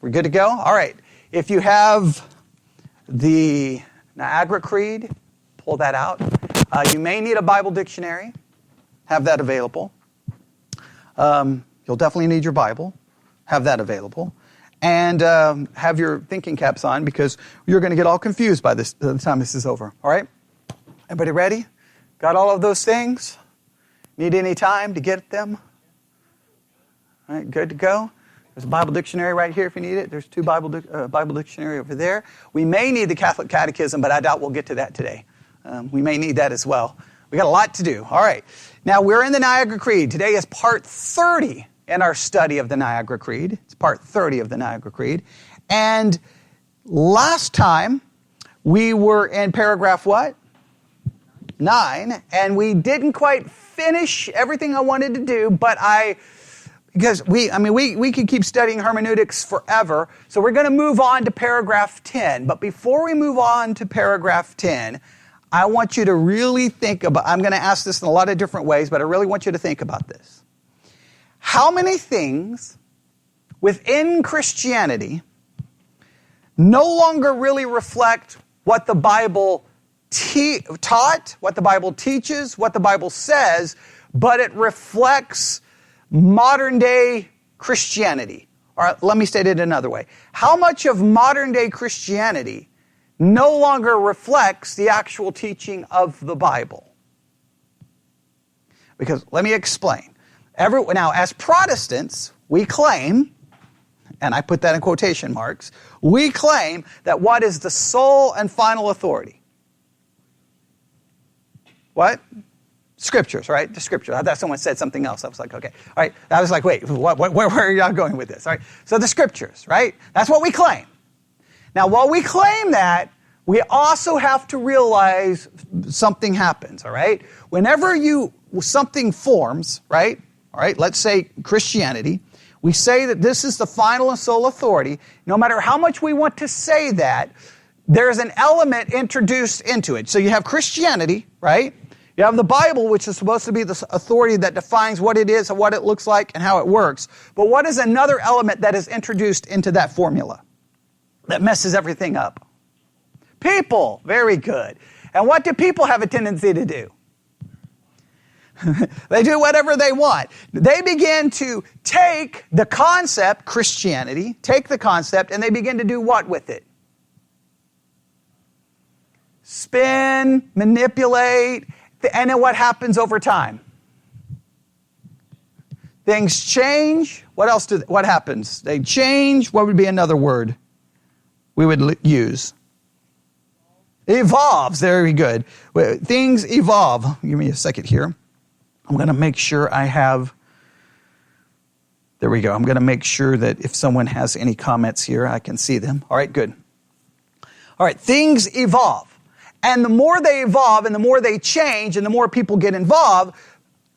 We're good to go? All right. If you have the Niagra Creed, pull that out. You may need a Bible dictionary. Have that available. You'll definitely need your Bible. Have that available. And have your thinking caps on because you're going to get all confused by the time this is over. All right? Everybody ready? Got all of those things? Need any time to get them? All right, good to go. There's a Bible dictionary right here if you need it. There's two Bible dictionary over there. We may need the Catholic Catechism, but I doubt we'll get to that today. We may need that as well. We got a lot to do. All right. Now, we're in the Niagra Creed. Today is part 30 in our study of the Niagra Creed. It's part 30 of the Niagra Creed. And last time, we were in paragraph what? 9. And we didn't quite finish everything I wanted to do, but because we could keep studying hermeneutics forever. So we're going to move on to paragraph 10. But before we move on to paragraph 10, I want you to really think about, I'm going to ask this in a lot of different ways, but I really want you to think about this. How many things within Christianity no longer really reflect what the Bible taught, what the Bible teaches, what the Bible says, but it reflects modern day Christianity? Or let me state it another way. How much of modern day Christianity no longer reflects the actual teaching of the Bible? Because let me explain. Now, as Protestants, we claim, and I put that in quotation marks, we claim that what is the sole and final authority? What? Scriptures, right? The Scripture. I thought someone said something else. I was like, okay. All right. I was like, wait, where are y'all going with this? All right. So the Scriptures, right? That's what we claim. Now, while we claim that, we also have to realize something happens, all right? Whenever something forms, right? All right, let's say Christianity, we say that this is the final and sole authority. No matter how much we want to say that, there's an element introduced into it. So you have Christianity, right? You have the Bible, which is supposed to be the authority that defines what it is and what it looks like and how it works. But what is another element that is introduced into that formula that messes everything up? People. Very good. And what do people have a tendency to do? They do whatever they want. They begin to take the concept, Christianity, take the concept, and they begin to do what with it? Spin, manipulate, and then what happens over time? Things change. What happens? They change. What would be another word we would use? Evolves. Very good. Things evolve. Give me a second here. I'm going to make sure I have... There we go. I'm going to make sure that if someone has any comments here, I can see them. All right, good. All right, things evolve. And the more they evolve and the more they change and the more people get involved,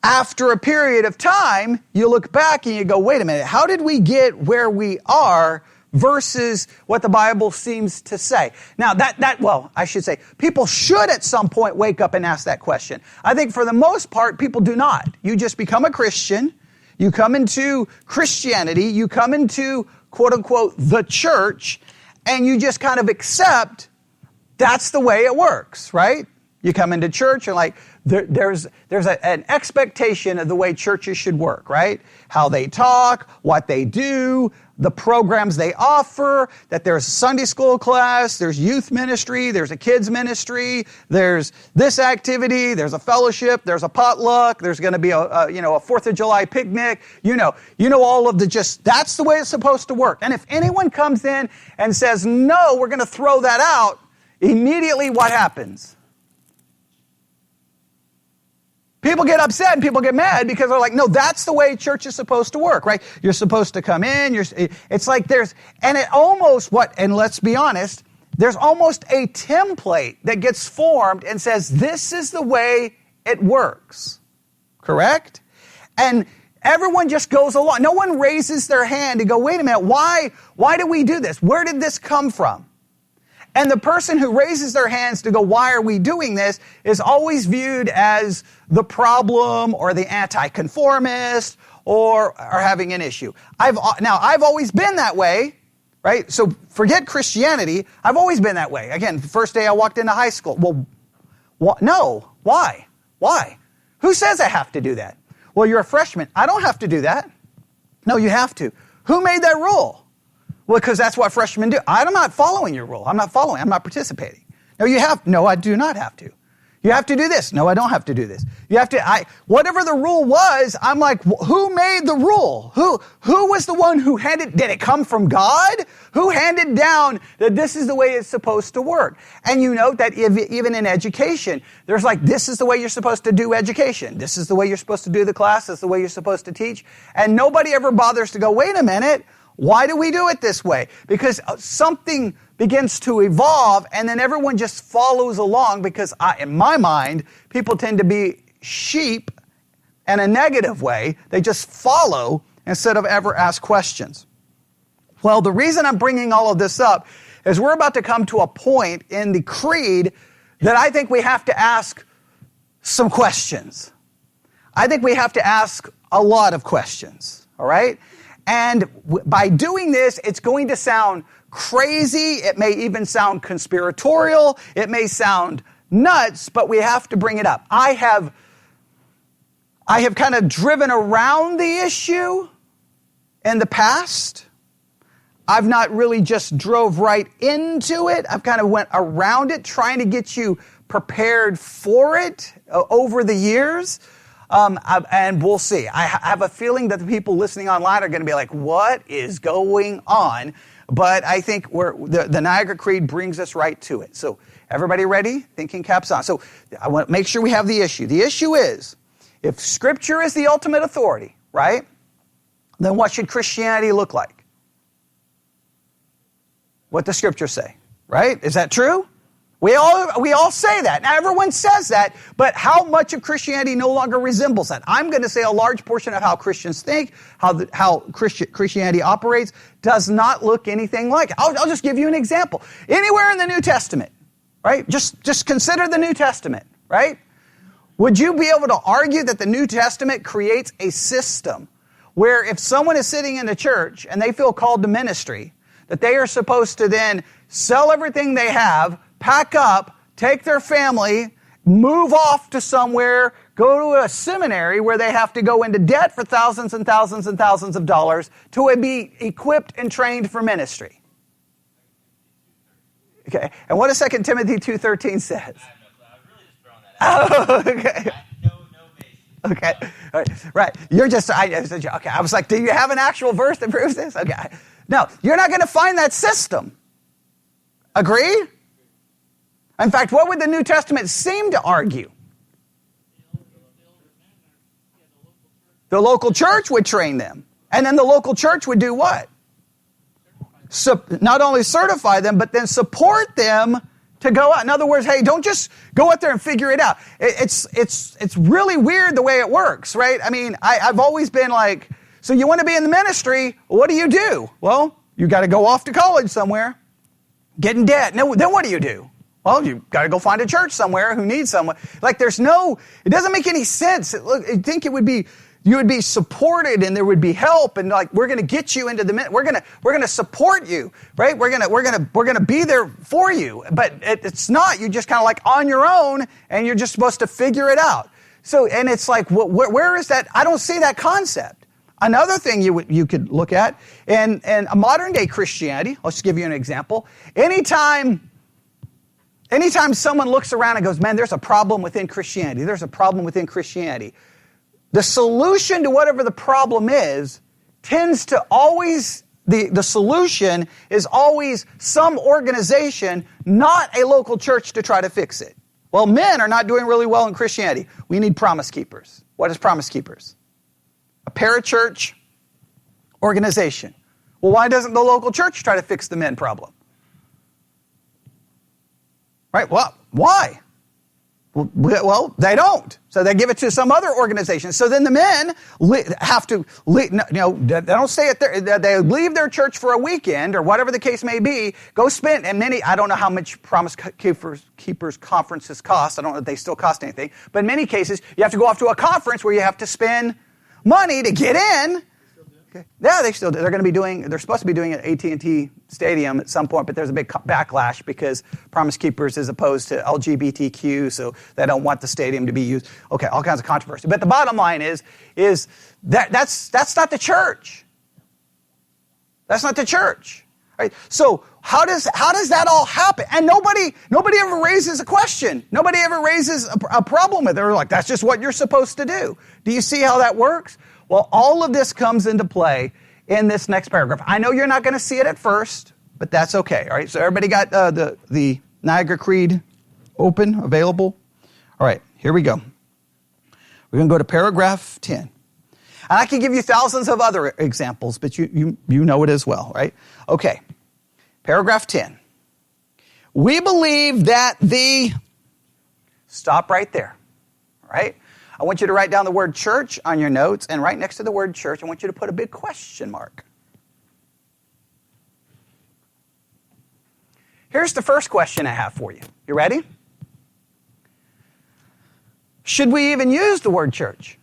after a period of time, you look back and you go, wait a minute, how did we get where we are versus what the Bible seems to say? Now, I should say, people should at some point wake up and ask that question. I think for the most part, people do not. You just become a Christian. You come into Christianity. You come into, quote unquote, the church, and you just kind of accept that's the way it works, right? You come into church and like, there's an expectation of the way churches should work, right? How they talk, what they do, the programs they offer, that there's a Sunday school class, there's youth ministry, there's a kids ministry, there's this activity, there's a fellowship, there's a potluck, there's going to be a 4th of July picnic. You know all of that's the way it's supposed to work. And if anyone comes in and says, no, we're going to throw that out, immediately what happens? People get upset and people get mad because they're like, no, that's the way church is supposed to work, right? You're supposed to come in, it's like and let's be honest, there's almost a template that gets formed and says, this is the way it works, correct? And everyone just goes along. No one raises their hand to go, wait a minute, why do we do this? Where did this come from? And the person who raises their hands to go, why are we doing this, is always viewed as the problem or the anti-conformist or having an issue. I've always been that way, right? So forget Christianity. I've always been that way. Again, the first day I walked into high school. Well, no. Why? Why? Who says I have to do that? Well, you're a freshman. I don't have to do that. No, you have to. Who made that rule? Well, because that's what freshmen do. I'm not following your rule. I'm not participating. No, I do not have to. You have to do this. No, I don't have to do this. You have to, whatever the rule was, I'm like, who made the rule? Who was the one who did it come from God? Who handed down that this is the way it's supposed to work? And you note that even in education, there's like, this is the way you're supposed to do education. This is the way you're supposed to do the class. This is the way you're supposed to teach. And nobody ever bothers to go, wait a minute, why do we do it this way? Because something begins to evolve, and then everyone just follows along because in my mind, people tend to be sheep in a negative way. They just follow instead of ever ask questions. Well, the reason I'm bringing all of this up is we're about to come to a point in the creed that I think we have to ask some questions. I think we have to ask a lot of questions, all right? And by doing this, it's going to sound crazy. It may even sound conspiratorial. It may sound nuts, but we have to bring it up. I have kind of driven around the issue in the past. I've not really just drove right into it. I've kind of went around it, trying to get you prepared for it over the years. And we'll see. I have a feeling that the people listening online are going to be like, what is going on? But I think the Niagra Creed brings us right to it. So everybody ready? Thinking caps on. So I want to make sure we have the issue. The issue is, if Scripture is the ultimate authority, right, then what should Christianity look like? What does Scripture say, right? Is that true? We all say that. Now, everyone says that, but how much of Christianity no longer resembles that? I'm going to say a large portion of how Christians think, how Christianity operates, does not look anything like it. I'll just give you an example. Anywhere in the New Testament, right? Just consider the New Testament, right? Would you be able to argue that the New Testament creates a system where if someone is sitting in the church and they feel called to ministry, that they are supposed to then sell everything they have, pack up, take their family, move off to somewhere, go to a seminary where they have to go into debt for thousands and thousands and thousands of dollars to be equipped and trained for ministry? Okay, and what does 2 Timothy 2:13 says? Oh, okay. Okay, right. You're just, okay, I was like, do you have an actual verse that proves this? Okay. No, you're not going to find that system. Agree? In fact, what would the New Testament seem to argue? The local church would train them. And then the local church would do what? Not only certify them, but then support them to go out. In other words, hey, don't just go out there and figure it out. It's really weird the way it works, right? I mean, I've always been like, so you want to be in the ministry, what do? Well, you got to go off to college somewhere, get in debt. Then what do? Well, you got to go find a church somewhere who needs someone. Like it doesn't make any sense. I think you would be supported and there would be help and like, we're going to get you into we're going to support you, right? We're going to be there for you. But it's not, you're just kind of like on your own and you're just supposed to figure it out. So, and it's like, where is that? I don't see that concept. Another thing you could look at in a modern day Christianity, I'll just give you an example. Anytime someone looks around and goes, man, there's a problem within Christianity. There's a problem within Christianity. The solution to whatever the problem is tends to always, the solution is always some organization, not a local church to try to fix it. Well, men are not doing really well in Christianity. We need promise keepers. What is promise keepers? A parachurch organization. Well, why doesn't the local church try to fix the men problem? Right? Well, why? Well, they don't. So they give it to some other organization. So then the men have to, they don't stay at they leave their church for a weekend or whatever the case may be, go spend, and I don't know how much Promise Keepers conferences cost. I don't know if they still cost anything. But in many cases, you have to go off to a conference where you have to spend money to get in. Okay. Yeah, they still do. They're supposed to be doing it at AT&T Stadium at some point, but there's a big backlash because Promise Keepers is opposed to LGBTQ, so they don't want the stadium to be used. Okay, all kinds of controversy. But the bottom line is that's not the church. That's not the church. Right? So how does that all happen? And nobody ever raises a question. Nobody ever raises a problem with it. They're like, that's just what you're supposed to do. Do you see how that works? Well, all of this comes into play in this next paragraph. I know you're not going to see it at first, but that's okay. All right. So everybody got the Niagra Creed open, available? All right. Here we go. We're going to go to paragraph 10. And I can give you thousands of other examples, but you know it as well, right? Okay. Paragraph 10. We believe that stop right there, right? I want you to write down the word church on your notes, and right next to the word church, I want you to put a big question mark. Here's the first question I have for you. You ready? Should we even use the word church?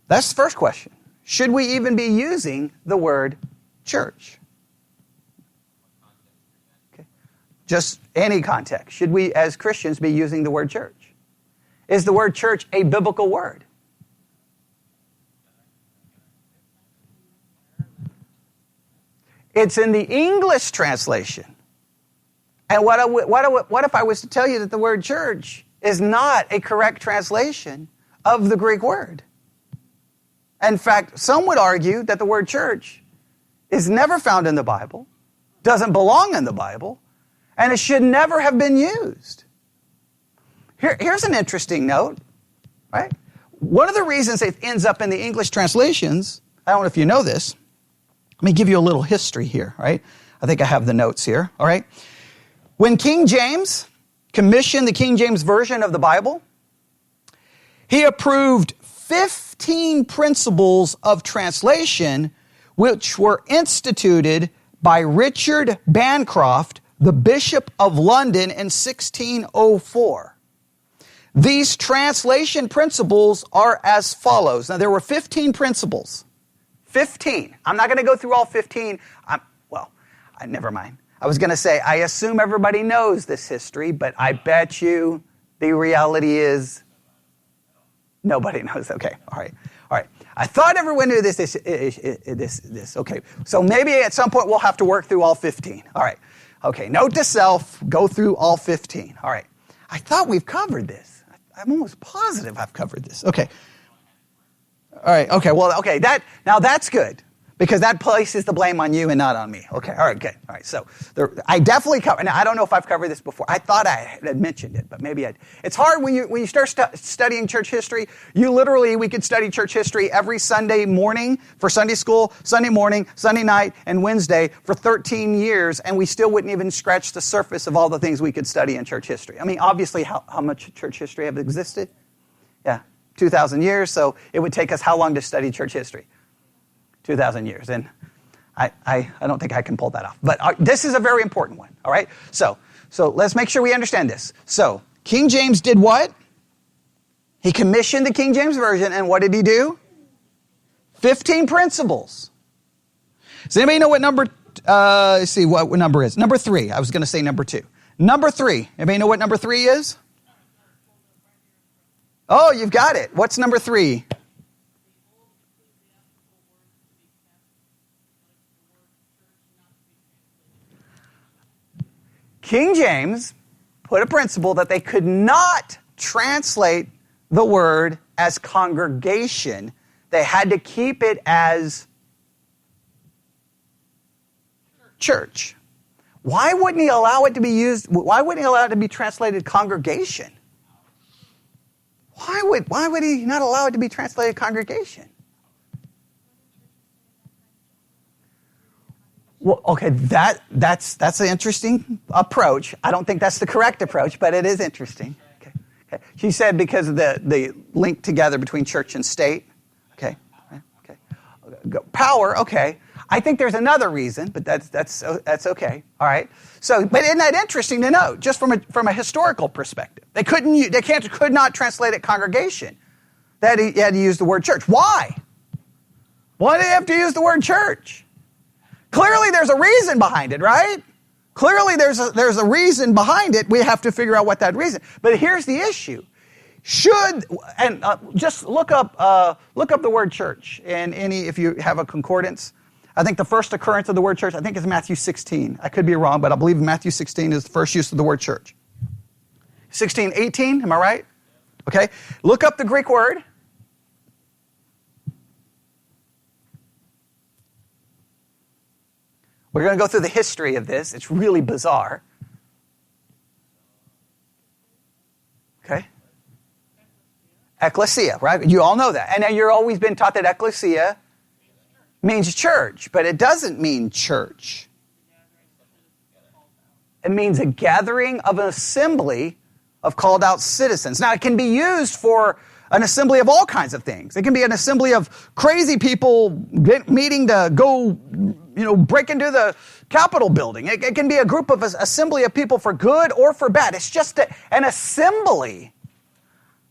That's the first question. Should we even be using the word church? Okay. Just any context. Should we, as Christians, be using the word church? Is the word church a biblical word? It's in the English translation. And what if I was to tell you that the word church is not a correct translation of the Greek word? In fact, some would argue that the word church is never found in the Bible, doesn't belong in the Bible, and it should never have been used. Here's an interesting note, right? One of the reasons it ends up in the English translations, I don't know if you know this, let me give you a little history here, right? I think I have the notes here, all right? When King James commissioned the King James Version of the Bible, he approved 15 principles of translation which were instituted by Richard Bancroft, the Bishop of London, in 1604. These translation principles are as follows. Now, there were 15 principles. 15. I'm not going to go through all 15. Never mind. I was going to say, I assume everybody knows this history, but I bet you the reality is nobody knows. Okay, all right. I thought everyone knew this. Okay, so maybe at some point we'll have to work through all 15. All right. Okay, note to self, go through all 15. All right. I thought we've covered this. I'm almost positive I've covered this. Okay. All right. Okay. Well, okay. Now that's good because that places the blame on you and not on me. Okay. All right. Good. All right. So I definitely covered. Now I don't know if I've covered this before. I thought I had mentioned it, but maybe I. It's hard when you start studying church history. We could study church history every Sunday morning for Sunday school, Sunday morning, Sunday night, and Wednesday for 13 years, and we still wouldn't even scratch the surface of all the things we could study in church history. I mean, obviously, how much church history have existed? Yeah. 2,000 years, so it would take us how long to study church history? 2,000 years, and I don't think I can pull that off. But this is a very important one, all right? So let's make sure we understand this. So King James did what? He commissioned the King James Version, and what did he do? 15 principles. Does anybody know what number, let's see what number is? Number 3. I was going to say number 2. Number 3. Anybody know what number 3 is? Oh, you've got it. What's number 3? King James put a principle that they could not translate the word as congregation. They had to keep it as church. Why wouldn't he allow it to be used? Why wouldn't he allow it to be translated congregation? Why would he not allow it to be translated congregation? Well, okay, that's an interesting approach. I don't think that's the correct approach, but it is interesting. Okay. She said because of the link together between church and state. Okay. Power. Okay. I think there's another reason, but that's okay. All right. So, but isn't that interesting to note? Just from a historical perspective, they could not translate it congregation. that he had to use the word church. Why? Why did he have to use the word church? Clearly there's a reason behind it, right? Clearly there's a reason behind it. We have to figure out what that reason. But here's the issue. Just look up the word church in if you have a concordance. I think the first occurrence of the word church, I think is Matthew 16. I could be wrong, but I believe Matthew 16 is the first use of the word church. 16:18, am I right? Okay. Look up the Greek word. We're going to go through the history of this. It's really bizarre. Okay. Ecclesia, right? You all know that. And then you've always been taught that ecclesia means church, but it doesn't mean church. It means a gathering of an assembly of called out citizens. Now, it can be used for an assembly of all kinds of things. It can be an assembly of crazy people meeting to go, break into the Capitol building. It can be a group of assembly of people for good or for bad. It's just an assembly,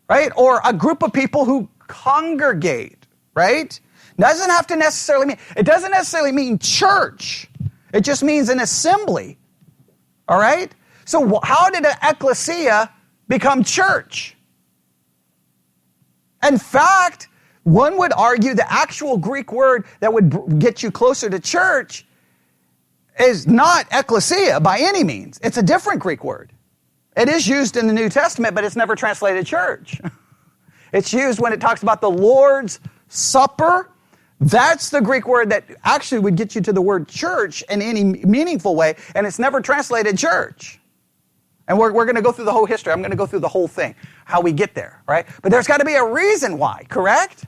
right? Or a group of people who congregate, right? It doesn't necessarily mean church. It just means an assembly. All right? So how did an ecclesia become church? In fact, one would argue the actual Greek word that would get you closer to church is not ecclesia by any means. It's a different Greek word. It is used in the New Testament, but it's never translated church. It's used when it talks about the Lord's Supper. That's the Greek word that actually would get you to the word church in any meaningful way, and it's never translated church. And we're going to go through the whole history. I'm going to go through the whole thing, how we get there, right? But there's got to be a reason why, correct?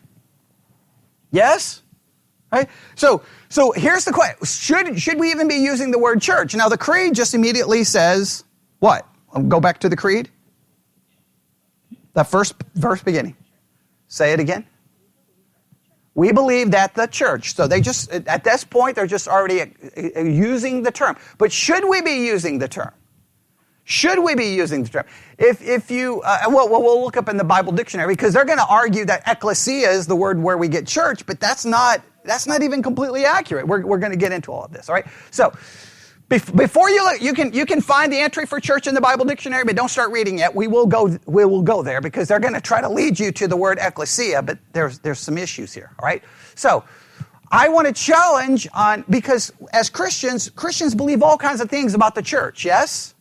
Yes? Right? So here's the question. Should we even be using the word church? Now, the creed just immediately says what? Go back to the creed. The first verse beginning. Say it again. We believe that the church. So they just, at this point, they're just already using the term. But should we be using the term? Should we be using the term? If you, we'll look up in the Bible dictionary because they're going to argue that ecclesia is the word where we get church, but that's not even completely accurate. We're going to get into all of this, all right? So before you look, you can find the entry for church in the Bible dictionary, but don't start reading yet. We will go there because they're going to try to lead you to the word ecclesia, but there's some issues here, all right? So I want to challenge because as Christians believe all kinds of things about the church, yes?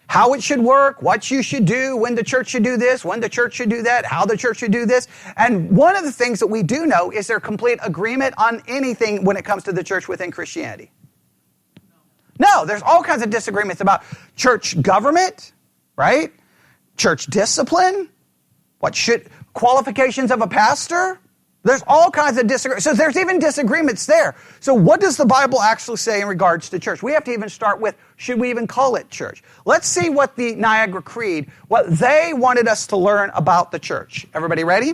How it should work, what you should do, when the church should do this, when the church should do that, how the church should do this. And one of the things that we do know is there's complete agreement on anything when it comes to the church within Christianity. No, there's all kinds of disagreements about church government, right? Church discipline, qualifications of a pastor. There's all kinds of disagreements. So there's even disagreements there. So what does the Bible actually say in regards to church? We have to even start with, should we even call it church? Let's see what the Niagra Creed, what they wanted us to learn about the church. Everybody ready?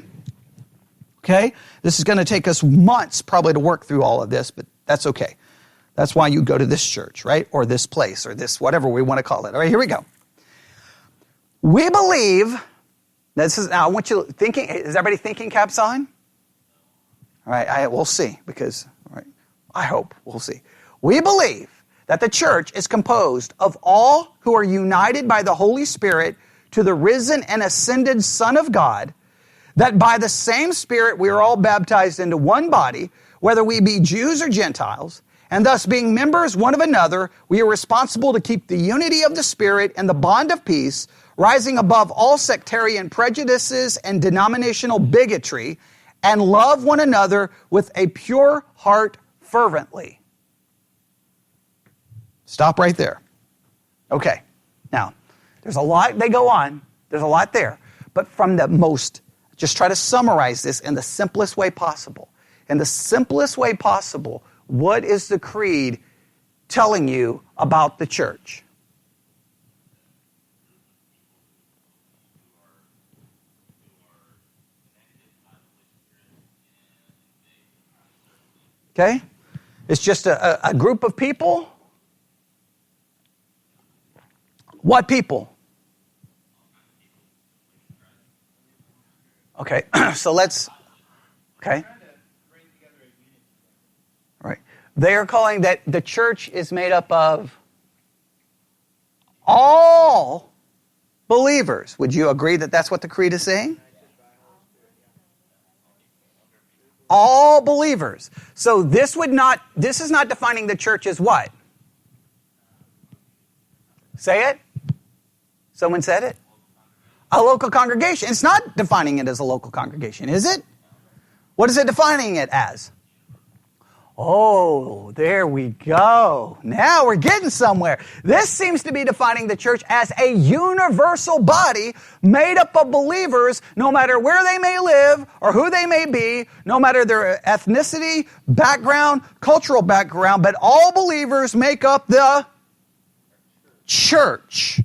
Okay. This is going to take us months probably to work through all of this, but that's okay. That's why you go to this church, right? Or this place, or this, whatever we want to call it. All right, here we go. We believe, now I want you thinking, is everybody thinking caps on? All right, we'll see, because, all right, I hope we'll see. We believe that the church is composed of all who are united by the Holy Spirit to the risen and ascended Son of God, that by the same Spirit we are all baptized into one body, whether we be Jews or Gentiles, and thus being members one of another, we are responsible to keep the unity of the Spirit and the bond of peace, rising above all sectarian prejudices and denominational bigotry, and love one another with a pure heart fervently. Stop right there. Okay. Now, there's a lot, they go on. There's a lot there. But from the most, just try to summarize this in the simplest way possible. In the simplest way possible, what is the creed telling you about the church? Okay? It's just a group of people. What people? Okay, so let's, okay. Right. They are calling that the church is made up of all believers. Would you agree that that's what the creed is saying? All believers. So this is not defining the church as what? Say it. Someone said it. A local congregation. It's not defining it as a local congregation, is it? What is it defining it as? Oh, there we go. Now we're getting somewhere. This seems to be defining the church as a universal body made up of believers, no matter where they may live or who they may be, no matter their ethnicity, background, cultural background, but all believers make up the church.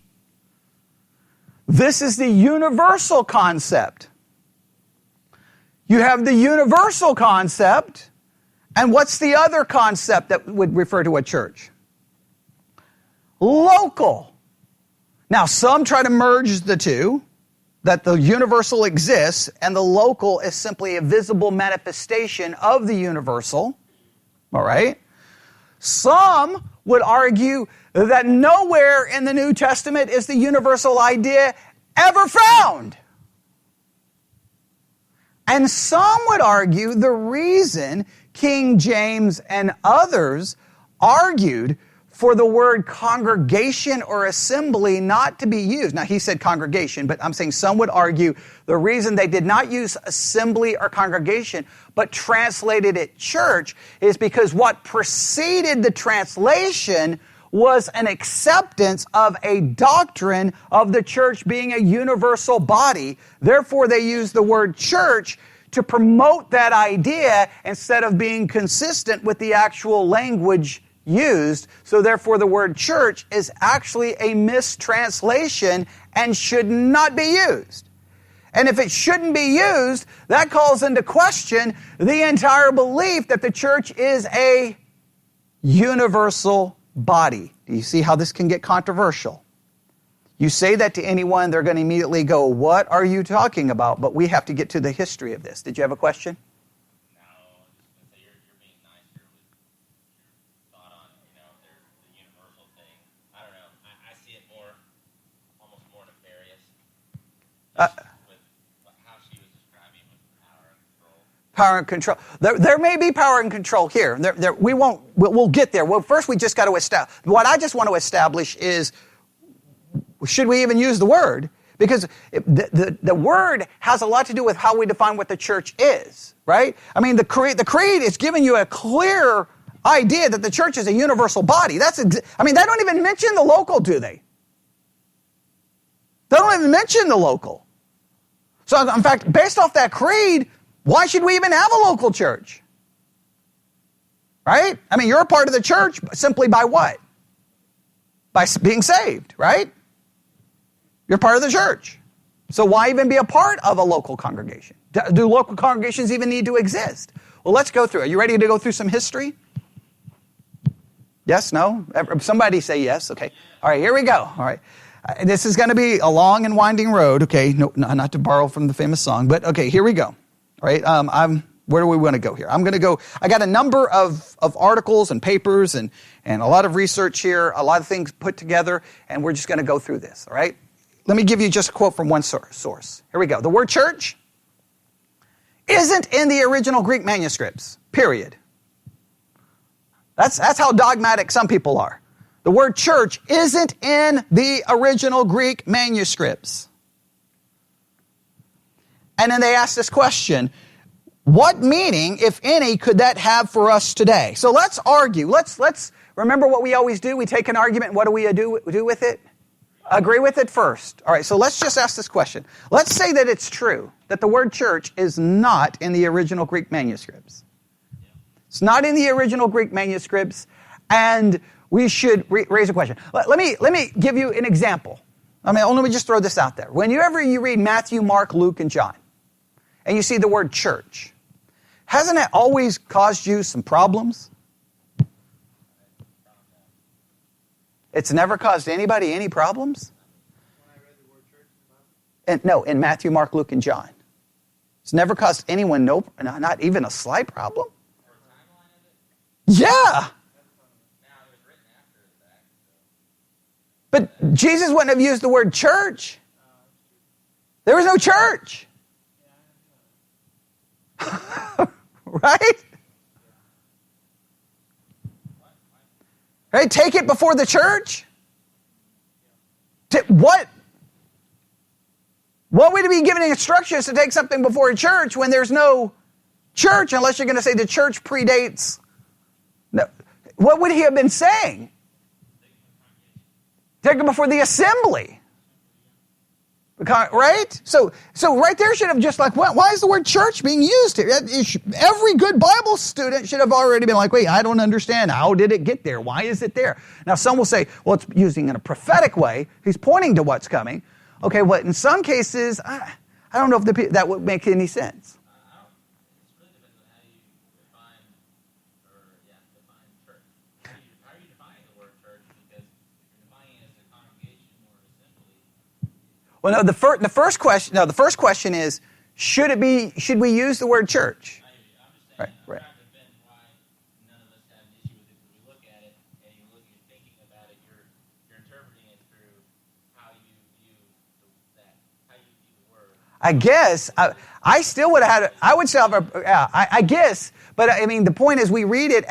This is the universal concept. You have the universal concept. And what's the other concept that would refer to a church? Local. Now, some try to merge the two, that the universal exists and the local is simply a visible manifestation of the universal. All right? Some would argue that nowhere in the New Testament is the universal idea ever found. And some would argue the reason King James and others argued for the word congregation or assembly not to be used. Now, he said congregation, but I'm saying some would argue the reason they did not use assembly or congregation, but translated it church, is because what preceded the translation was an acceptance of a doctrine of the church being a universal body. Therefore, they used the word church to promote that idea instead of being consistent with the actual language used. So therefore, the word church is actually a mistranslation and should not be used. And if it shouldn't be used, that calls into question the entire belief that the church is a universal body. Do you see how this can get controversial? You say that to anyone, they're going to immediately go, what are you talking about? But we have to get to the history of this. Did you have a question? No, I was just going to say you're being nice here with your thought on, there's the universal thing. I don't know. I see it almost more nefarious with how she was describing with power and control. Power and control. There may be power and control here. We'll get there. Well, first we just got to establish. What I just want to establish is, should we even use the word? Because the word has a lot to do with how we define what the church is, right? I mean, the creed is giving you a clear idea that the church is a universal body. They don't even mention the local, do they? They don't even mention the local. So, in fact, based off that creed, why should we even have a local church? Right? I mean, you're a part of the church simply by what? By being saved, right? You're part of the church. So why even be a part of a local congregation? Do local congregations even need to exist? Well, let's go through it. Are you ready to go through some history? Yes? No? Somebody say yes. Okay. All right, here we go. All right. This is going to be a long and winding road. Okay. No, not to borrow from the famous song, but okay, here we go. All right. Where do we want to go here? I got a number of articles and papers and a lot of research here, a lot of things put together, and we're just going to go through this. All right. Let me give you just a quote from one source. Here we go. The word church isn't in the original Greek manuscripts, period. That's how dogmatic some people are. The word church isn't in the original Greek manuscripts. And then they ask this question, what meaning, if any, could that have for us today? So let's argue. Let's remember what we always do. We take an argument, and what do we do with it? Agree with it first. All right, so let's just ask this question. Let's say that it's true that the word church is not in the original Greek manuscripts. It's not in the original Greek manuscripts, and we should raise a question. Let me give you an example. Let me just throw this out there. Whenever you read Matthew, Mark, Luke, and John, and you see the word church, hasn't it always caused you some problems? It's never caused anybody any problems? When I read the word church in the Bible? No, in Matthew, Mark, Luke, and John. It's never caused anyone not even a slight problem. Or a timeline of it? Yeah. Now, it was written after the fact. But Jesus wouldn't have used the word church. There was no church. Right? Right? Take it before the church? What? What would he be giving instructions to take something before a church when there's no church, unless you're going to say the church predates? No. What would he have been saying? Take it before the assembly. Right? So right there should have just like, why is the word church being used here? Every good Bible student should have already been like, wait, I don't understand. How did it get there? Why is it there? Now some will say, well, it's using in a prophetic way. He's pointing to what's coming. Okay, well, in some cases, I don't know if that would make any sense. It really depends on how you define church. How are you defining the word church? Because if you're defining it as a congregation or assembly. Well, no, the first question is, should we use the word church? I'm just saying, Right. I'm trying to defend why none of us have an issue with it. Because we look at it and you're thinking about it, you're interpreting it through how you view the word. I guess I still would have had. I would still have. I guess, but I mean, the point is, we read it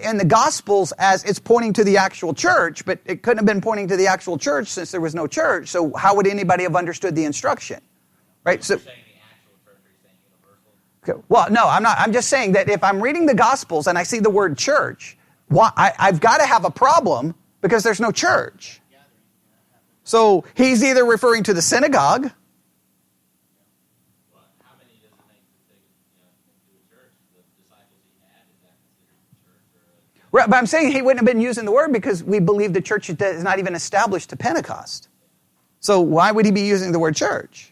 in the Gospels as it's pointing to the actual church, but it couldn't have been pointing to the actual church since there was no church. So how would anybody have understood the instruction, right? So. You're saying the actual church, or you're saying universal? Okay, well, no, I'm not. I'm just saying that if I'm reading the Gospels and I see the word church, I've got to have a problem because there's no church. So he's either referring to the synagogue. Well, how many does it make to take to a church? The disciples he had, is that considered a church? Right, but I'm saying he wouldn't have been using the word because we believe the church is not even established to Pentecost. So why would he be using the word church?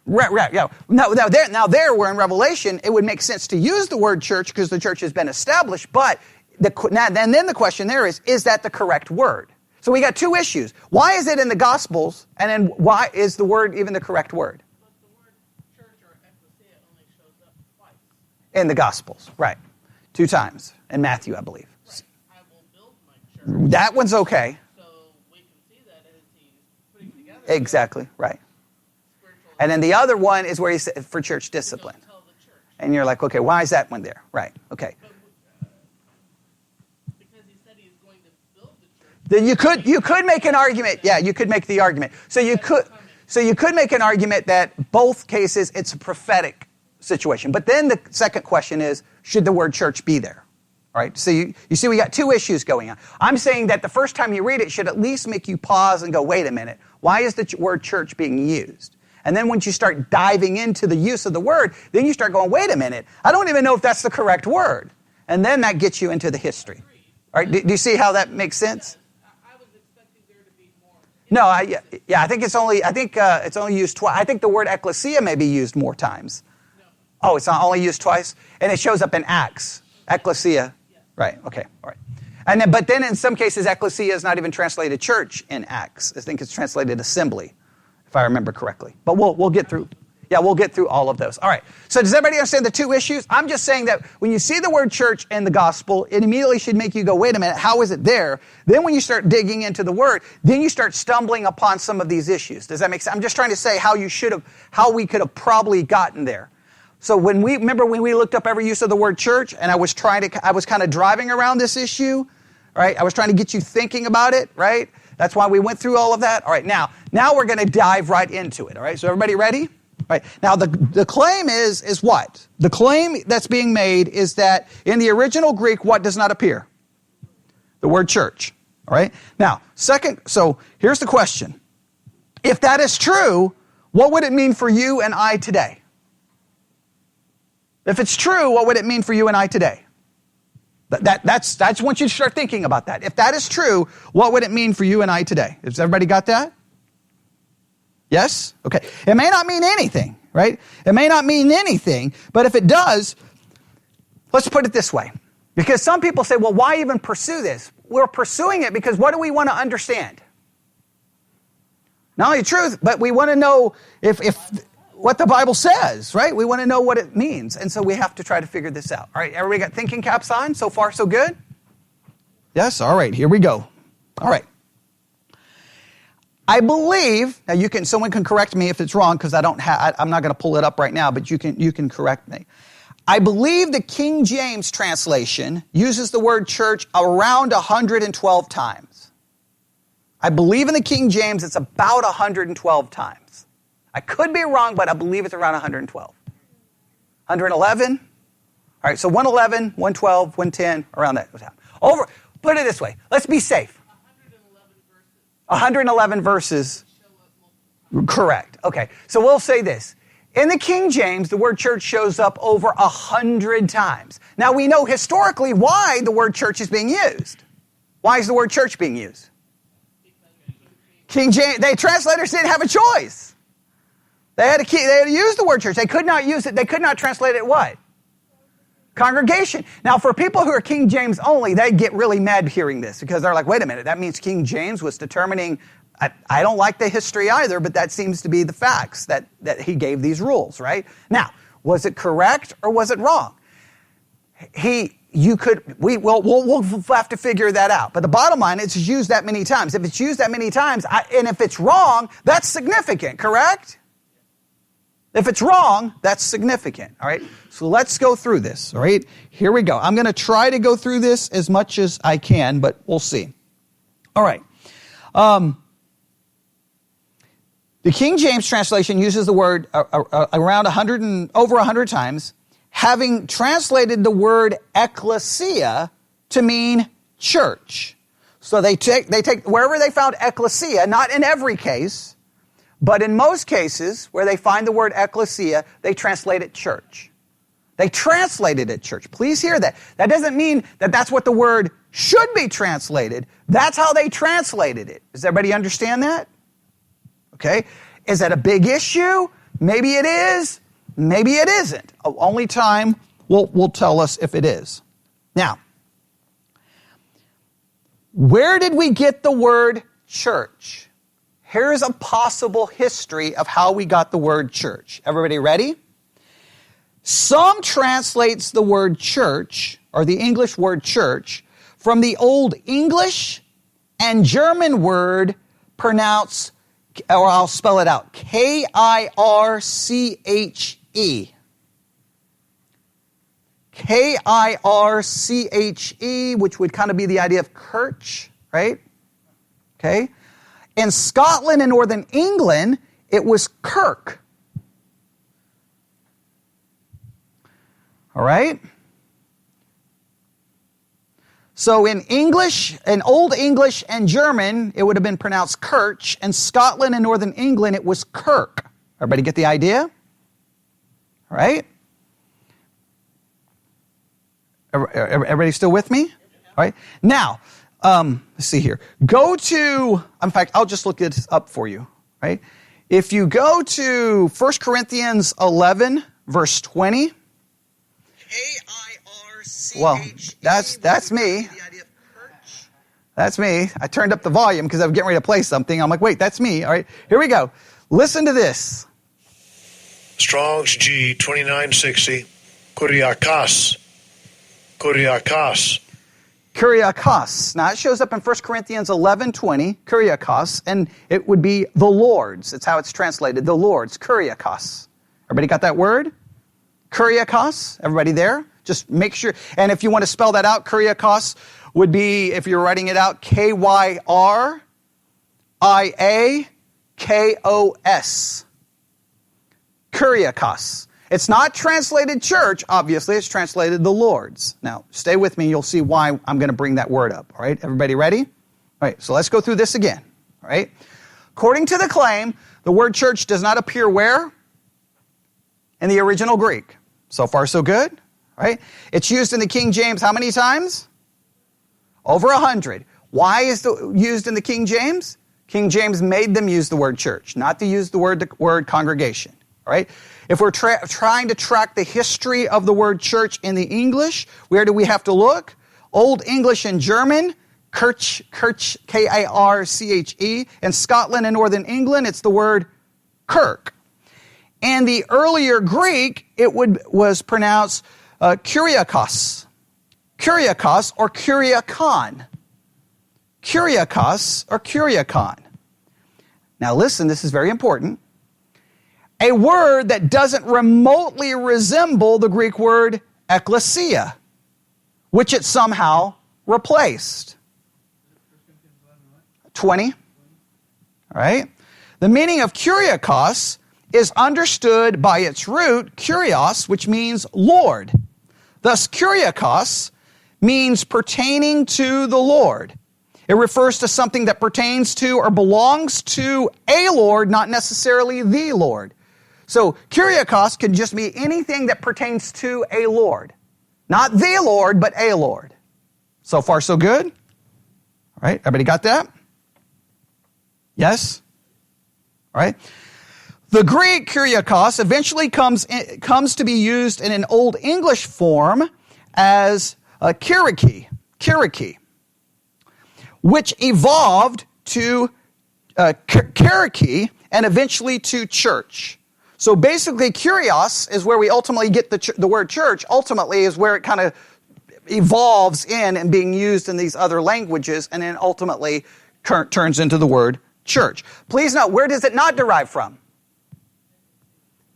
Right, yeah. Now there we're in Revelation. It would make sense to use the word church because the church has been established. But then the question there is that the correct word? So we got two issues. Why is it in the Gospels, and then why is the word even the correct word? But the word church or ecclesia only shows up twice. In the Gospels, right? 2 times in Matthew, I believe. Right. I will build my church. That one's okay. So we can see that as he's putting together. Exactly, right. And then the other one is where he said for church discipline. And you're like, okay, why is that one there? Right, okay. Because he said he's going to build the church. Then you could make an argument. Yeah, you could make the argument. So you could make an argument that both cases it's a prophetic situation. But then the second question is, should the word church be there? All right. So you see we got two issues going on. I'm saying that the first time you read it should at least make you pause and go, wait a minute. Why is the word church being used? And then once you start diving into the use of the word, then you start going, wait a minute, I don't even know if that's the correct word. And then that gets you into the history. All right, do you see how that makes sense? I was expecting there to be more. No, I think it's only used twice. I think the word ecclesia may be used more times. No. Oh, it's not only used twice? And it shows up in Acts. Ecclesia. Yes. Right, okay, all right. But then in some cases, ecclesia is not even translated church in Acts. I think it's translated assembly, if I remember correctly. But we'll get through. Yeah, we'll get through all of those. All right. So does everybody understand the two issues? I'm just saying that when you see the word church in the gospel, it immediately should make you go, wait a minute, how is it there? Then when you start digging into the word, then you start stumbling upon some of these issues. Does that make sense? I'm just trying to say how we could have probably gotten there. So when we looked up every use of the word church, and I was kind of driving around this issue, right? I was trying to get you thinking about it, right? That's why we went through all of that. All right, now we're going to dive right into it. All right, so everybody ready? All right. Now the claim is what? The claim that's being made is that in the original Greek, what does not appear? The word church. All right. Now, so here's the question: if that is true, what would it mean for you and I today? If it's true, what would it mean for you and I today? That's I want you to start thinking about that. If that is true, what would it mean for you and I today? Has everybody got that? Yes? Okay. It may not mean anything, right? It may not mean anything, but if it does, let's put it this way. Because some people say, well, why even pursue this? We're pursuing it because what do we want to understand? Not only the truth, but we want to know if what the Bible says, right? We want to know what it means. And so we have to try to figure this out. All right, everybody got thinking caps on? So far, so good? Yes? All right, here we go. All right. I believe, now someone can correct me if it's wrong because I'm not going to pull it up right now, but you can correct me. I believe the King James translation uses the word church around 112 times. I believe in the King James it's about 112 times. I could be wrong, but I believe it's around 112. 111? All right, so 111, 112, 110, around that time. Put it this way. Let's be safe. 111 verses. Correct. Okay, so we'll say this. In the King James, the word church shows up over 100 times. Now, we know historically why the word church is being used. Why is the word church being used? King James, the translators didn't have a choice. They had to use the word church. They could not use it. They could not translate it what? Congregation. Now, for people who are King James only, they get really mad hearing this because they're like, wait a minute, that means King James was determining. I don't like the history either, but that seems to be the facts that he gave these rules, right? Now, was it correct or was it wrong? We'll have to figure that out. But the bottom line is it's used that many times. If it's used that many times, and if it's wrong, that's significant, correct? If it's wrong, that's significant, all right? So let's go through this, all right? Here we go. I'm going to try to go through this as much as I can, but we'll see. All right. The King James translation uses the word around over 100 times, having translated the word ecclesia to mean church. So they take wherever they found ecclesia, not in every case, but in most cases where they find the word ecclesia, they translate it church. They translated it church. Please hear that. That doesn't mean that that's what the word should be translated. That's how they translated it. Does everybody understand that? Okay. Is that a big issue? Maybe it is. Maybe it isn't. Only time will tell us if it is. Now, where did we get the word church? Here's a possible history of how we got the word church. Everybody ready? Some translates the word church, or the English word church, from the Old English and German word pronounced, or I'll spell it out, Kirche. Kirche, which would kind of be the idea of kirch, right? Okay. In Scotland and Northern England, it was kirk. All right? So in English, in Old English and German, it would have been pronounced kirch. In Scotland and Northern England, it was kirk. Everybody get the idea? All right? Everybody still with me? All right. Now, let's see here. Go to, in fact, I'll just look it up for you, right? If you go to 1 Corinthians 11, verse 20. Kirche. Well, that's me. That's me. I turned up the volume because I was getting ready to play something. I'm like, wait, that's me. All right, here we go. Listen to this. Strong's G 2960. Kuriakos. Kuriakos. Now, it shows up in 1 Corinthians 11:20, Kuriakos, and it would be the Lord's. That's how it's translated, the Lord's, Kuriakos. Everybody got that word? Kuriakos? Everybody there? Just make sure. And if you want to spell that out, Kuriakos would be, if you're writing it out, Kyriakos. Kuriakos. It's not translated church, obviously. It's translated the Lord's. Now, stay with me. You'll see why I'm going to bring that word up. All right, everybody ready? All right, so let's go through this again. All right. According to the claim, the word church does not appear where? In the original Greek. So far, so good. All right. It's used in the King James how many times? Over 100. Why is it used in the King James? King James made them use the word church, not to use the word congregation. All right. If we're trying to track the history of the word church in the English, where do we have to look? Old English and German, Kirche, K-A-R-C-H-E. In Scotland and Northern England, it's the word kirk. In the earlier Greek, it was pronounced kuriakos. Kuriakos or kuriakon. Kuriakos or kuriakon. Now listen, this is very important. A word that doesn't remotely resemble the Greek word ecclesia, which it somehow replaced. 20. All right. The meaning of kuriakos is understood by its root, kurios, which means Lord. Thus, kuriakos means pertaining to the Lord. It refers to something that pertains to or belongs to a Lord, not necessarily the Lord. So, kuriakos can just be anything that pertains to a Lord. Not the Lord, but a Lord. So far, so good? All right, everybody got that? Yes? All right. The Greek kuriakos eventually comes to be used in an Old English form as kiriki, which evolved to kiriki and eventually to church. So basically, kurios is where we ultimately get the word church. Ultimately is where it kind of evolves in and being used in these other languages, and then ultimately turns into the word church. Please note, where does it not derive from?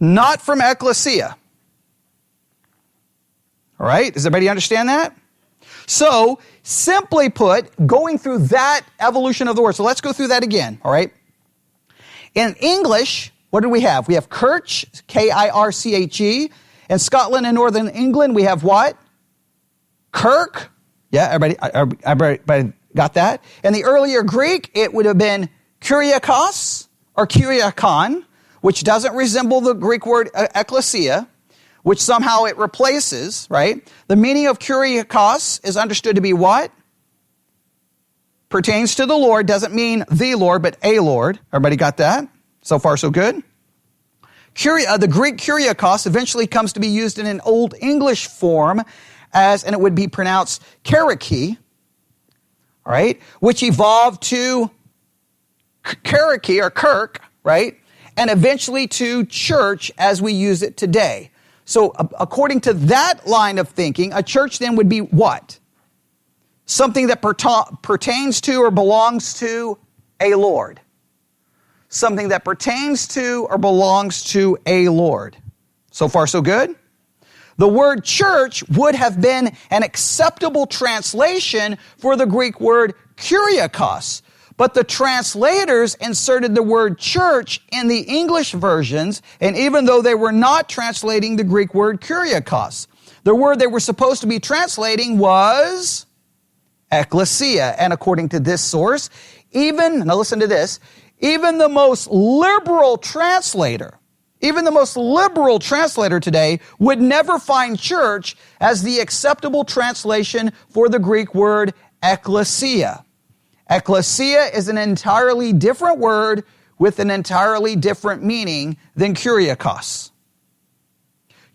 Not from ecclesia. All right? Does everybody understand that? So, simply put, going through that evolution of the word. So let's go through that again, all right? In English, what do we have? We have kirch, K-I-R-C-H-E. In Scotland and Northern England, we have what? Kirk. Yeah, everybody got that? In the earlier Greek, it would have been kuriakos or kuriakon, which doesn't resemble the Greek word ecclesia, which somehow it replaces, right? The meaning of kuriakos is understood to be what? Pertains to the Lord, doesn't mean the Lord, but a Lord. Everybody got that? So far, so good? The Greek kuriakos eventually comes to be used in an Old English form and it would be pronounced kariki, all right? Which evolved to kariki or kirk, right? And eventually to church as we use it today. So according to that line of thinking, a church then would be what? Something that pertains to or belongs to a Lord. Something that pertains to or belongs to a Lord. So far, so good? The word church would have been an acceptable translation for the Greek word kuriakos. But the translators inserted the word church in the English versions, and even though they were not translating the Greek word kuriakos, the word they were supposed to be translating was ecclesia. And according to this source, now listen to this, even the most liberal translator today would never find church as the acceptable translation for the Greek word ecclesia. Ecclesia is an entirely different word with an entirely different meaning than kuriakos.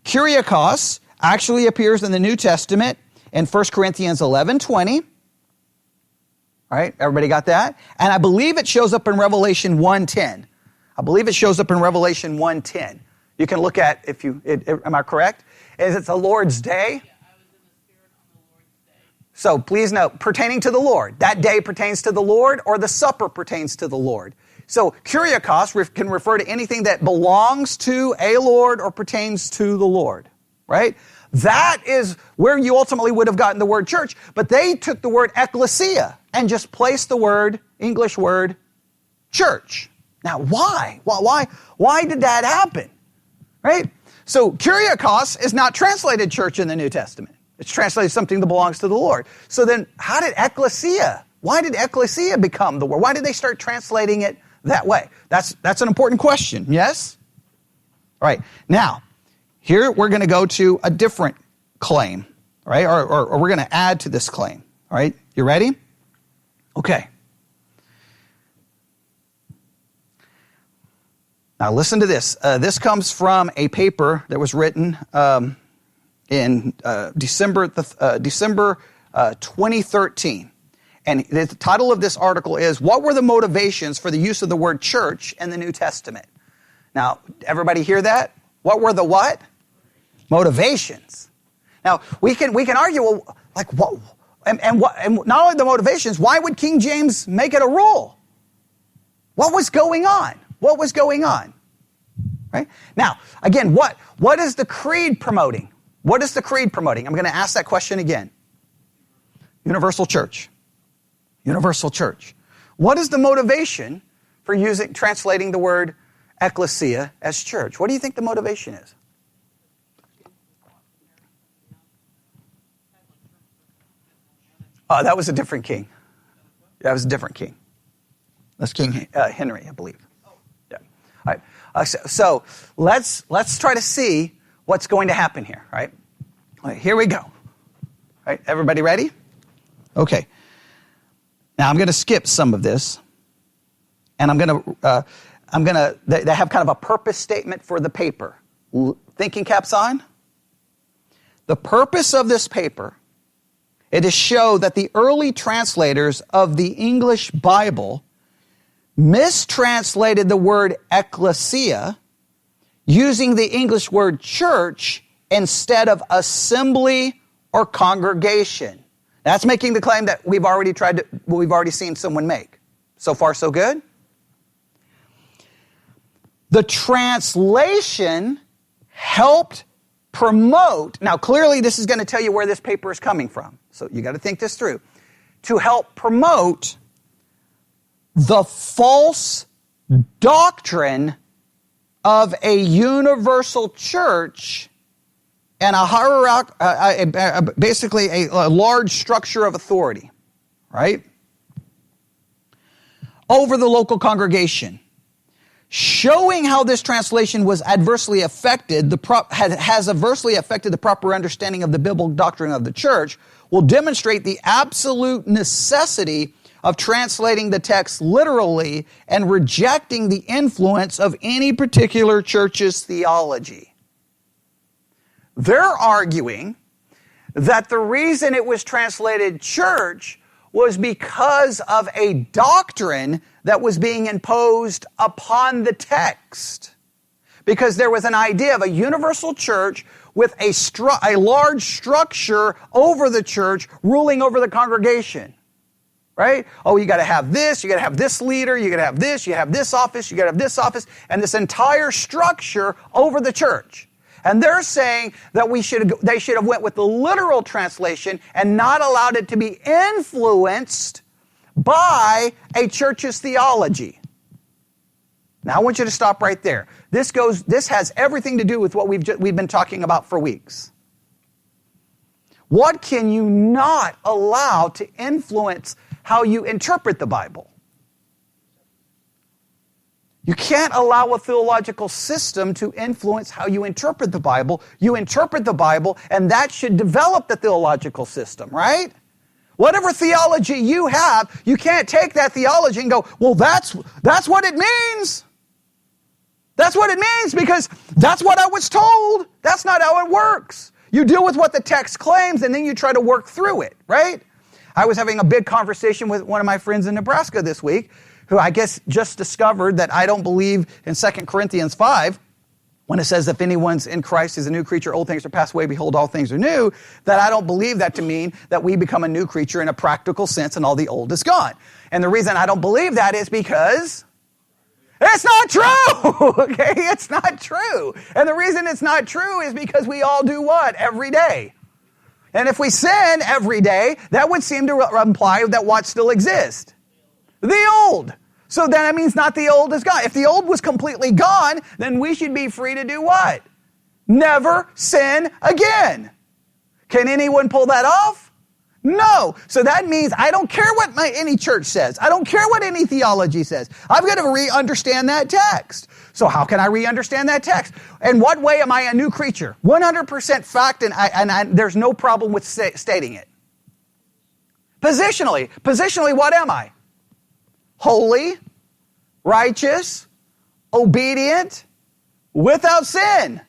Kuriakos actually appears in the New Testament in 1 Corinthians 11:20. All right, everybody got that? And I believe it shows up in Revelation 1:10. You can look at, am I correct? It's the Lord's Day. So please note, pertaining to the Lord. That day pertains to the Lord, or the supper pertains to the Lord. So kuriakos can refer to anything that belongs to a Lord or pertains to the Lord, right? That is where you ultimately would have gotten the word church, but they took the word ecclesia and just placed the English word church. Now, why? Why did that happen? Right? So kuriakos is not translated church in the New Testament. It's translated something that belongs to the Lord. So then why did ecclesia become the word? Why did they start translating it that way? That's an important question, yes? All right, now, here we're going to go to a different claim, all right? Or we're going to add to this claim, all right? You ready? Okay. Now listen to this. This comes from a paper that was written in December 2013. And the title of this article is, What Were the Motivations for the Use of the Word Church in the New Testament? Now, everybody hear that? What were the what? Motivations. Now, we can argue, well, like what, and not only the motivations, why would King James make it a rule? What was going on? What was going on? Right? Now, again, what is the creed promoting? What is the creed promoting? I'm going to ask that question again. Universal church. Universal church. What is the motivation for translating the word ecclesia as church? What do you think the motivation is? That was a different king. That was a different king. That's King Henry, I believe. Yeah. All right. So let's try to see what's going to happen here. Right. All right, here we go. All right. Everybody ready? Okay. Now I'm going to skip some of this, and they have kind of a purpose statement for the paper. Thinking caps on. The purpose of this paper, it is show that the early translators of the English Bible mistranslated the word ecclesia using the English word church instead of assembly or congregation. That's making the claim that we've already seen someone make. So far, so good? The translation helped promote, now clearly this is going to tell you where this paper is coming from. So you got to think this through. To help promote the false doctrine of a universal church and a hierarchy, basically a large structure of authority, right? Over the local congregation. Showing how this translation was adversely affected, has adversely affected the proper understanding of the biblical doctrine of the church, will demonstrate the absolute necessity of translating the text literally and rejecting the influence of any particular church's theology. They're arguing that the reason it was translated church was because of a doctrine that was being imposed upon the text. Because there was an idea of a universal church with a large structure over the church ruling over the congregation. Right? Oh, you got to have this, you got to have this leader, you got to have this, you have this office, you got to have this office, and this entire structure over the church. And they're saying that they should have went with the literal translation and not allowed it to be influenced by a church's theology. Now I want you to stop right there. This has everything to do with what we've been talking about for weeks. What can you not allow to influence how you interpret the Bible? You can't allow a theological system to influence how you interpret the Bible. You interpret the Bible, and that should develop the theological system, right? Whatever theology you have, you can't take that theology and go, well, that's what it means. That's what it means because that's what I was told. That's not how it works. You deal with what the text claims, and then you try to work through it, right? I was having a big conversation with one of my friends in Nebraska this week, who I guess just discovered that I don't believe in 2 Corinthians 5, when it says, if anyone's in Christ is a new creature, old things are passed away, behold, all things are new, that I don't believe that to mean that we become a new creature in a practical sense and all the old is gone. And the reason I don't believe that is because it's not true, okay? It's not true. And the reason it's not true is because we all do what? Every day. And if we sin every day, that would seem to imply that what still exists? The old. So then that means not the old is gone. If the old was completely gone, then we should be free to do what? Never sin again. Can anyone pull that off? No. So that means I don't care what any church says. I don't care what any theology says. I've got to re-understand that text. So how can I re-understand that text? In what way am I a new creature? 100% fact, and there's no problem with stating it. Positionally, what am I? Holy, righteous, obedient, without sin.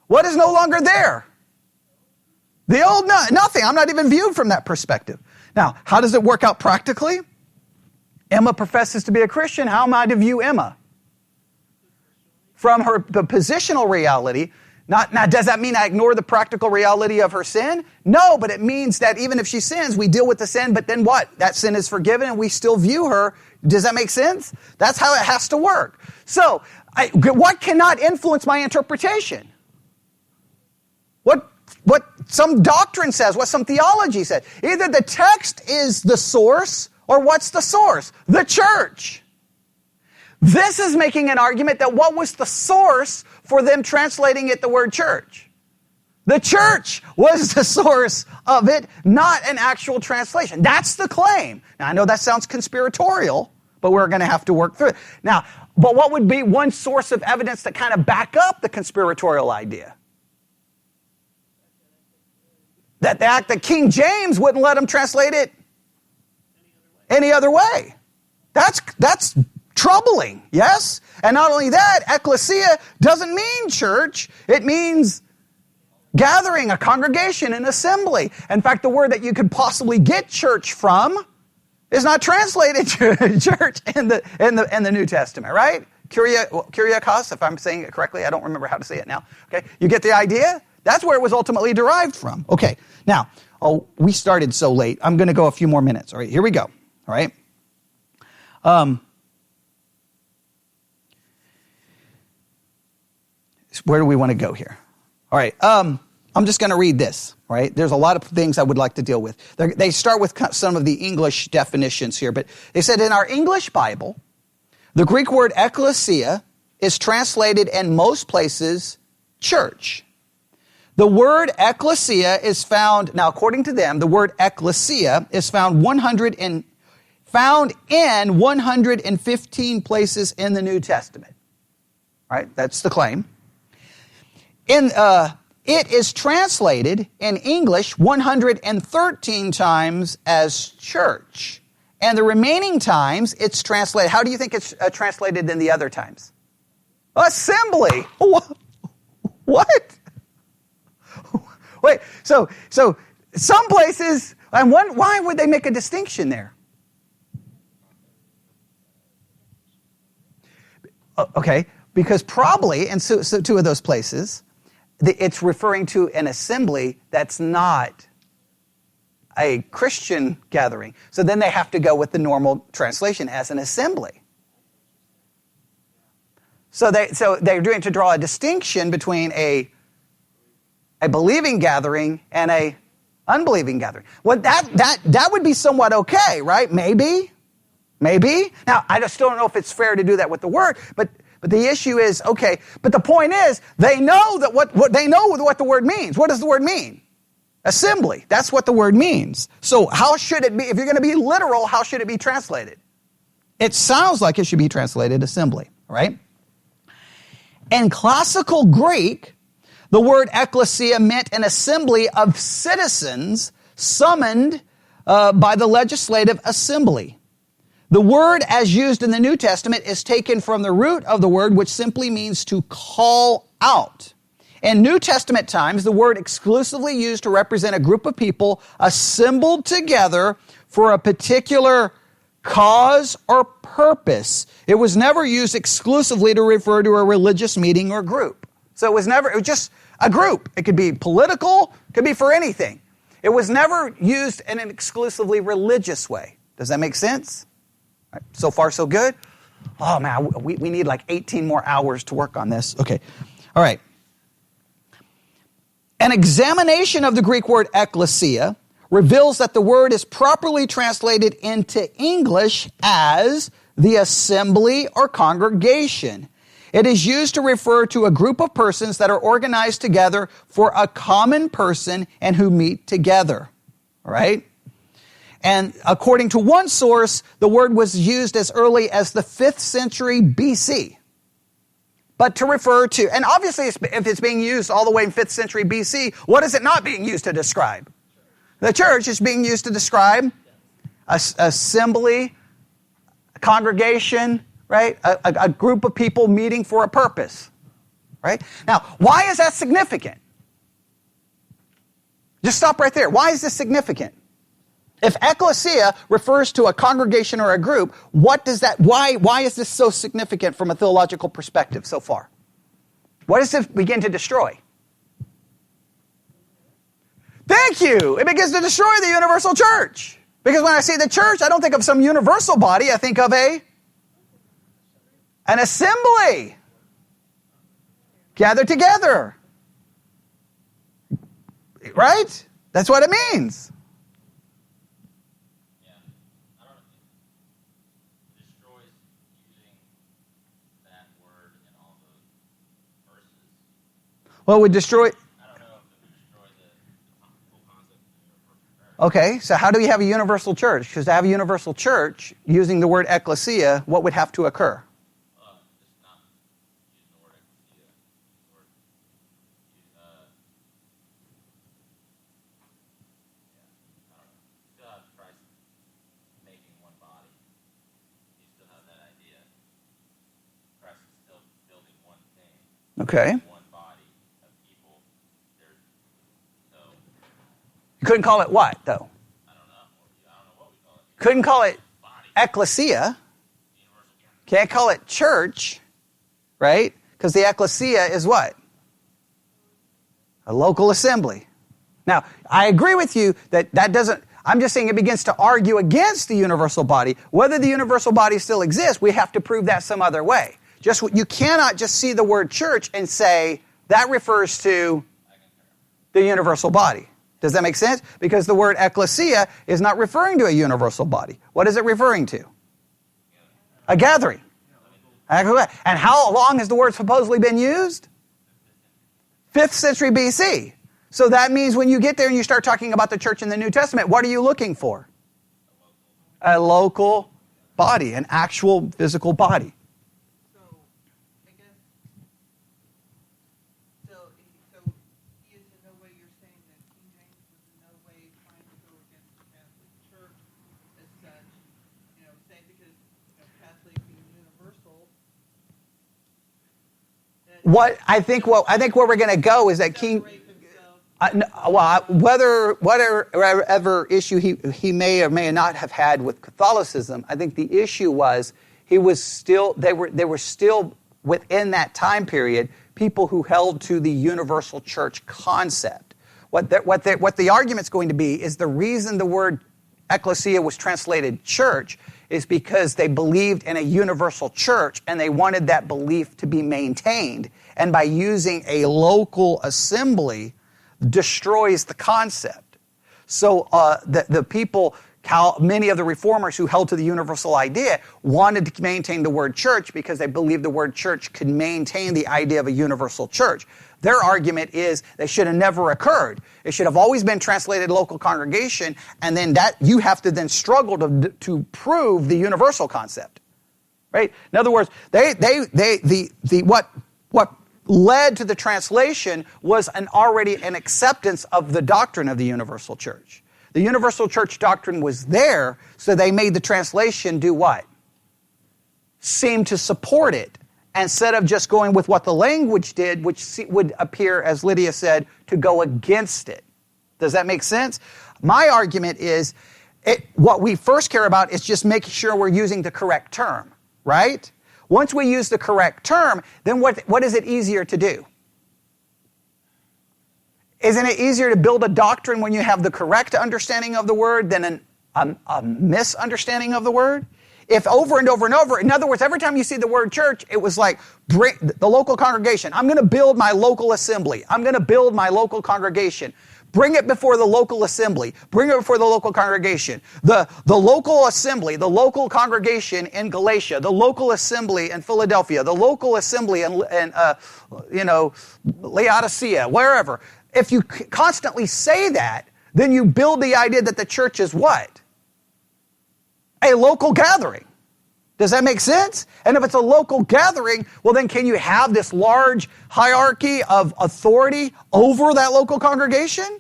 What is no longer there? The old, nothing. I'm not even viewed from that perspective. Now, how does it work out practically? Emma professes to be a Christian. How am I to view Emma? From the positional reality. Now, does that mean I ignore the practical reality of her sin? No, but it means that even if she sins, we deal with the sin, but then what? That sin is forgiven and we still view her. Does that make sense? That's how it has to work. So, what cannot influence my interpretation? What some doctrine says, what some theology says. Either the text is the source, or what's the source? The church. This is making an argument that what was the source for them translating it the word church? The church was the source of it, not an actual translation. That's the claim. Now, I know that sounds conspiratorial, but we're going to have to work through it. Now, but what would be one source of evidence that kind of back up the conspiratorial idea? That King James wouldn't let them translate it any other way. That's troubling, yes? And not only that, Ecclesia doesn't mean church. It means gathering, a congregation, an assembly. In fact, the word that you could possibly get church from is not translated church in the New Testament, right? Kyriakos, if I'm saying it correctly. I don't remember how to say it now. Okay, you get the idea? That's where it was ultimately derived from. Okay, now, we started so late. I'm going to go a few more minutes. All right, here we go. All right. Where do we want to go here? All right, I'm just going to read this. All right, there's a lot of things I would like to deal with. They start with some of the English definitions here, but they said in our English Bible, the Greek word ecclesia is translated in most places church. The word ecclesia is found, now according to them, the word ecclesia is found in 115 places in the New Testament. All right, that's the claim. It is translated in English 113 times as church. And the remaining times it's translated, how do you think it's translated in the other times? Assembly. What? Wait, so some places, and why would they make a distinction there? Okay, because probably in so two of those places, it's referring to an assembly that's not a Christian gathering. So then they have to go with the normal translation as an assembly. So they're doing to draw a distinction between a believing gathering and a unbelieving gathering. Well, that would be somewhat okay, right? Maybe. Now, I just don't know if it's fair to do that with the word, but the issue is, okay, but the point is, they know that what the word means. What does the word mean? Assembly. That's what the word means. So how should it be, if you're going to be literal, how should it be translated? It sounds like it should be translated assembly, right? In classical Greek, the word ecclesia meant an assembly of citizens summoned by the legislative assembly. The word as used in the New Testament is taken from the root of the word, which simply means to call out. In New Testament times, the word exclusively used to represent a group of people assembled together for a particular cause or purpose. It was never used exclusively to refer to a religious meeting or group. So it was just a group. It could be political, it could be for anything. It was never used in an exclusively religious way. Does that make sense? Right, so far, so good? Oh, man, we need like 18 more hours to work on this. Okay, all right. An examination of the Greek word ecclesia reveals that the word is properly translated into English as the assembly or congregation. It is used to refer to a group of persons that are organized together for a common person and who meet together. All right? And according to one source, the word was used as early as the 5th century BC. But to refer to, and obviously if it's being used all the way in 5th century BC, what is it not being used to describe? The church is being used to describe assembly, congregation, right? A group of people meeting for a purpose, right? Now, why is that significant? Just stop right there. Why is this significant? If ecclesia refers to a congregation or a group, why is this so significant from a theological perspective so far? What does it begin to destroy? Thank you. It begins to destroy the universal church. Because when I say the church, I don't think of some universal body. I think of an assembly. Gathered together. Right? That's what it means. Yeah. I don't know. It destroys using that word in all those verses. Well, it would destroy... I don't know if it would destroy the whole concept of universal church. Okay, so how do we have a universal church? Because to have a universal church, using the word ecclesia, what would have to occur? Just not using the word ecclesia. Still have Christ making one body. You still have that idea. Christ is still building one thing. Okay. One body of people. You couldn't call it what, though? I don't know what we call it. Couldn't call it Body. ecclesia. Universal church. Can't call it church, right? Because the ecclesia is what? A local assembly. Now, I agree with you that doesn't... I'm just saying it begins to argue against the universal body. Whether the universal body still exists, we have to prove that some other way. You cannot just see the word church and say that refers to the universal body. Does that make sense? Because the word ecclesia is not referring to a universal body. What is it referring to? A gathering. And how long has the word supposedly been used? 5th century BC. So that means when you get there and you start talking about the church in the New Testament, what are you looking for? A local body, an actual physical body. So, I guess, so he is in no way, you're saying that King James was in no way trying to go against the Catholic Church as such, saying because, Catholic being universal. I think where we're going to go is that King... whatever issue he may or may not have had with Catholicism, I think the issue was they were still within that time period people who held to the universal church concept. What the argument's going to be is the reason the word ecclesia was translated church is because they believed in a universal church and they wanted that belief to be maintained. And by using a local assembly destroys the concept. So the people, many of the reformers who held to the universal idea wanted to maintain the word church because they believed the word church could maintain the idea of a universal church. Their argument is they should have never occurred. It should have always been translated local congregation, and then that you have to then struggle to prove the universal concept. Right? In other words, what led to the translation was already an acceptance of the doctrine of the universal church. The universal church doctrine was there, so they made the translation do what? Seem to support it, instead of just going with what the language did, which would appear, as Lydia said, to go against it. Does that make sense? My argument is, what we first care about is just making sure we're using the correct term, right? Once we use the correct term, then what is it easier to do? Isn't it easier to build a doctrine when you have the correct understanding of the word than a misunderstanding of the word? If over and over and over, in other words, every time you see the word church, it was like bring the local congregation. I'm going to build my local assembly. I'm going to build my local congregation. Bring it before the local assembly. Bring it before the local congregation. The local assembly, the local congregation in Galatia, the local assembly in Philadelphia, the local assembly in Laodicea, wherever. If you constantly say that, then you build the idea that the church is what? A local gathering. Does that make sense? And if it's a local gathering, well then can you have this large hierarchy of authority over that local congregation?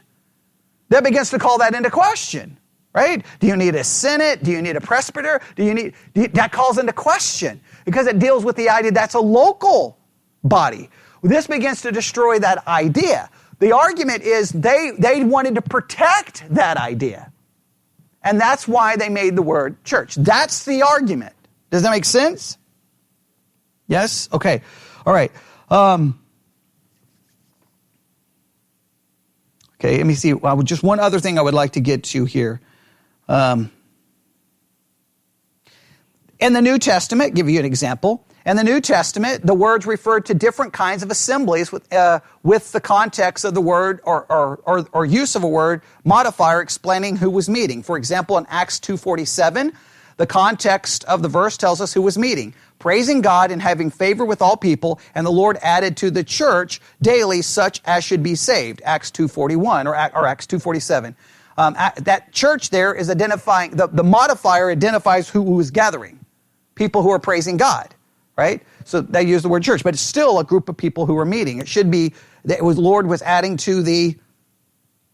That begins to call that into question. right? Do you need a synod? Do you need a presbyter? That calls into question because it deals with the idea that's a local body. This begins to destroy that idea. The argument is they wanted to protect that idea. And that's why they made the word church. That's the argument. Does that make sense? Yes? Okay. All right. Okay, let me see. Just one other thing I would like to get to here. In the New Testament, give you an example. In the New Testament, the words refer to different kinds of assemblies with the context of the word or use of a word modifier explaining who was meeting. For example, in Acts 2:47, the context of the verse tells us who was meeting. Praising God and having favor with all people, and the Lord added to the church daily such as should be saved. Acts 2:41 or Acts 2:47. That church there is identifying, the modifier identifies who was gathering. People who are praising God, right? So they use the word church, but it's still a group of people who are meeting. It should be that Lord was adding to the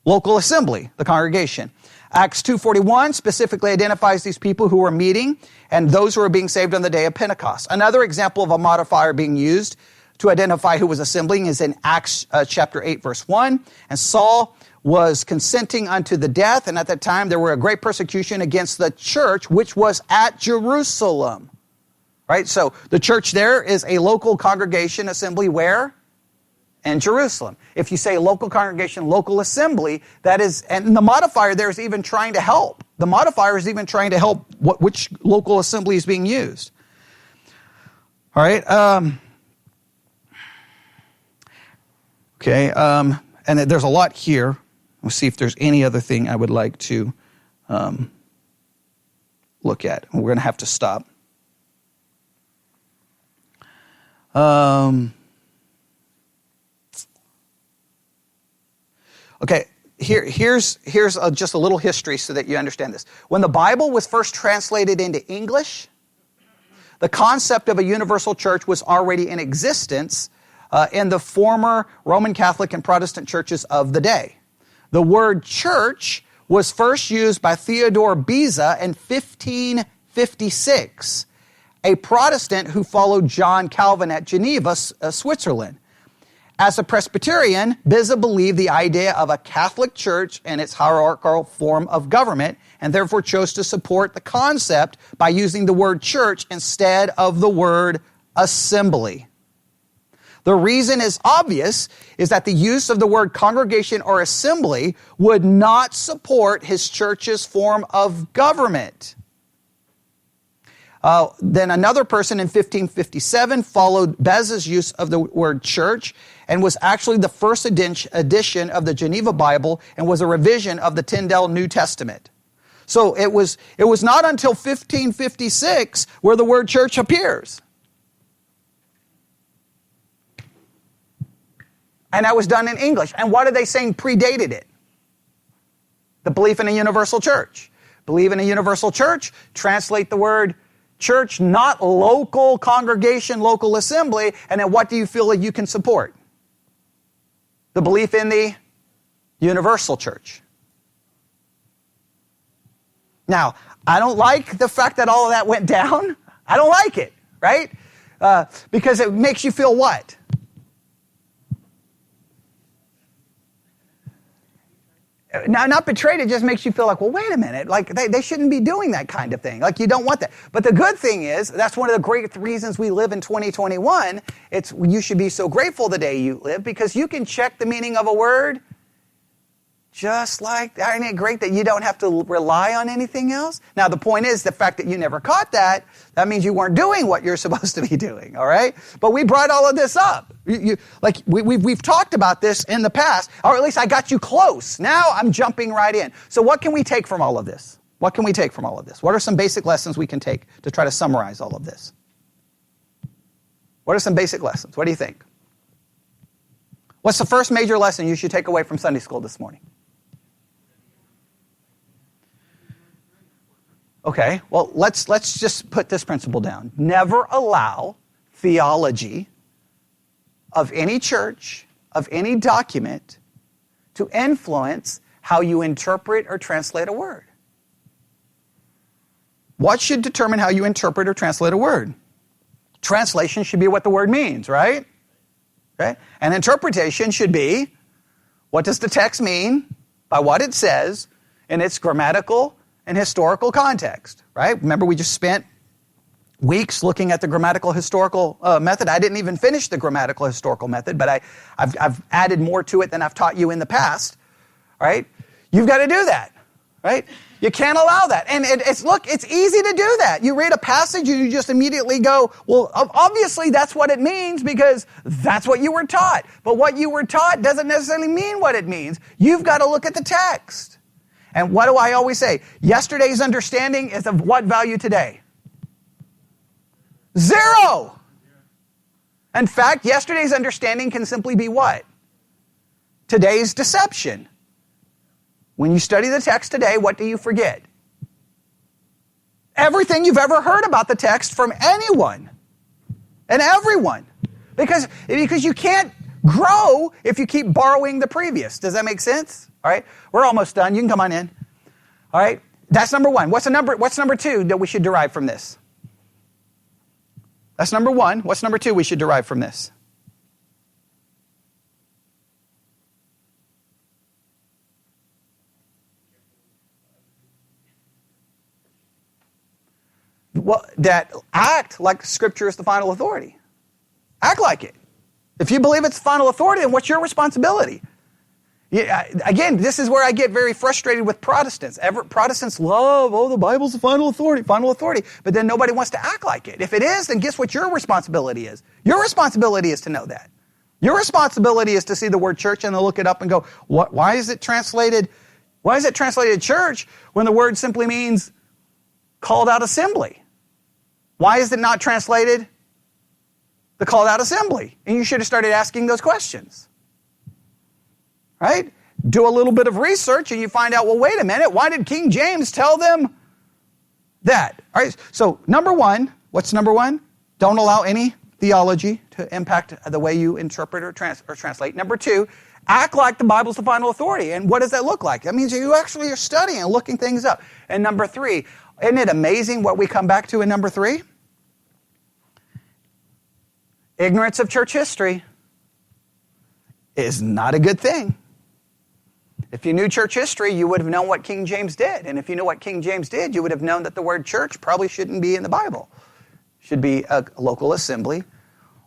local assembly, the congregation. Acts 2:41 specifically identifies these people who are meeting and those who are being saved on the day of Pentecost. Another example of a modifier being used to identify who was assembling is in Acts chapter 8, verse 1. And Saul was consenting unto the death, and at that time there were a great persecution against the church, which was at Jerusalem. Right? So the church there is a local congregation assembly where? In Jerusalem. If you say local congregation, local assembly, that is, and the modifier there is even trying to help. The modifier is even trying to help which local assembly is being used. All right. Okay. And there's a lot here. We'll see if there's any other thing I would like to look at. We're going to have to stop. Okay, here's just a little history so that you understand this. When the Bible was first translated into English, the concept of a universal church was already in existence in the former Roman Catholic and Protestant churches of the day. The word church was first used by Theodore Beza in 1556, a Protestant who followed John Calvin at Geneva, Switzerland. As a Presbyterian, Beza believed the idea of a Catholic church and its hierarchical form of government, and therefore chose to support the concept by using the word church instead of the word assembly. The reason is obvious, is that the use of the word congregation or assembly would not support his church's form of government. Then another person in 1557 followed Beza's use of the word church and was actually the first edition of the Geneva Bible and was a revision of the Tyndale New Testament. So it was not until 1556 where the word church appears. And that was done in English. And what are they saying predated it? The belief in a universal church. Believe in a universal church, translate the word church, not local congregation, local assembly, and then what do you feel like you can support? The belief in the universal church. Now, I don't like the fact that all of that went down. I don't like it, right? Because it makes you feel what? Now, not betrayed, it just makes you feel like, well, wait a minute, like they shouldn't be doing that kind of thing. Like you don't want that. But the good thing is, that's one of the great reasons we live in 2021. You should be so grateful the day you live because you can check the meaning of a word just like, isn't it great that you don't have to rely on anything else? Now, the point is the fact that you never caught that means you weren't doing what you're supposed to be doing, all right? But we brought all of this up. We've talked about this in the past, or at least I got you close. Now I'm jumping right in. So what can we take from all of this? What can we take from all of this? What are some basic lessons we can take to try to summarize all of this? What are some basic lessons? What do you think? What's the first major lesson you should take away from Sunday school this morning? Okay, well, let's just put this principle down. Never allow theology of any church, of any document, to influence how you interpret or translate a word. What should determine how you interpret or translate a word? Translation should be what the word means, right? Okay? And interpretation should be, what does the text mean by what it says in its grammatical and historical context, right? Remember, we just spent weeks looking at the grammatical historical method. I didn't even finish the grammatical historical method, but I've added more to it than I've taught you in the past, right? You've got to do that, right? You can't allow that. And it's easy to do that. You read a passage and you just immediately go, well, obviously that's what it means because that's what you were taught. But what you were taught doesn't necessarily mean what it means. You've got to look at the text. And what do I always say? Yesterday's understanding is of what value today? 0. In fact, yesterday's understanding can simply be what? Today's deception. When you study the text today, what do you forget? Everything you've ever heard about the text from anyone and everyone. Because you can't grow if you keep borrowing the previous. Does that make sense? All right, we're almost done. You can come on in. All right, that's number one. What's number two that we should derive from this? That's number one. What's number two we should derive from this? Well, that act like Scripture is the final authority. Act like it. If you believe it's the final authority, then what's your responsibility? Again, this is where I get very frustrated with Protestants. Protestants love, the Bible's the final authority, but then nobody wants to act like it. If it is, then guess what your responsibility is? Your responsibility is to know that. Your responsibility is to see the word church and to look it up and go, why is it translated church when the word simply means called out assembly? Why is it not translated the called out assembly? And you should have started asking those questions. Right? Do a little bit of research and you find out, well, wait a minute, why did King James tell them that? All right, so number one, what's number one? Don't allow any theology to impact the way you interpret or translate. Number two, act like the Bible's the final authority. And what does that look like? That means you actually are studying and looking things up. And number three, isn't it amazing what we come back to in number three? Ignorance of church history is not a good thing. If you knew church history, you would have known what King James did. And if you knew what King James did, you would have known that the word church probably shouldn't be in the Bible. It should be a local assembly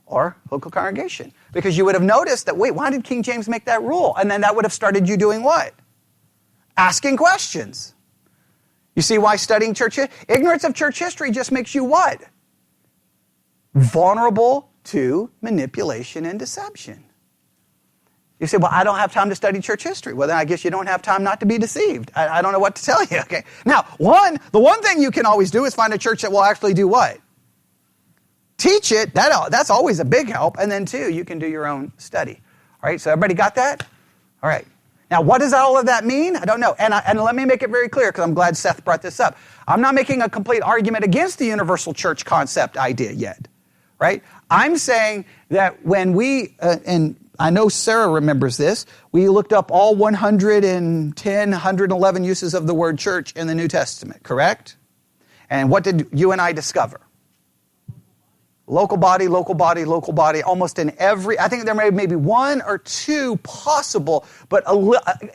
or local congregation. Because you would have noticed that, wait, why did King James make that rule? And then that would have started you doing what? Asking questions. You see why studying ignorance of church history just makes you what? Vulnerable to manipulation and deception. You say, well, I don't have time to study church history. Well, then I guess you don't have time not to be deceived. I don't know what to tell you, okay? Now, the one thing you can always do is find a church that will actually do what? Teach it. That's always a big help. And then, two, you can do your own study. All right, so everybody got that? All right. Now, what does all of that mean? I don't know. And let me make it very clear, because I'm glad Seth brought this up. I'm not making a complete argument against the universal church concept idea yet, right? I'm saying that when we, and I know Sarah remembers this, we looked up all 111 uses of the word church in the New Testament, correct? And what did you and I discover? Local body, almost in every, I think there may be one or two possible, but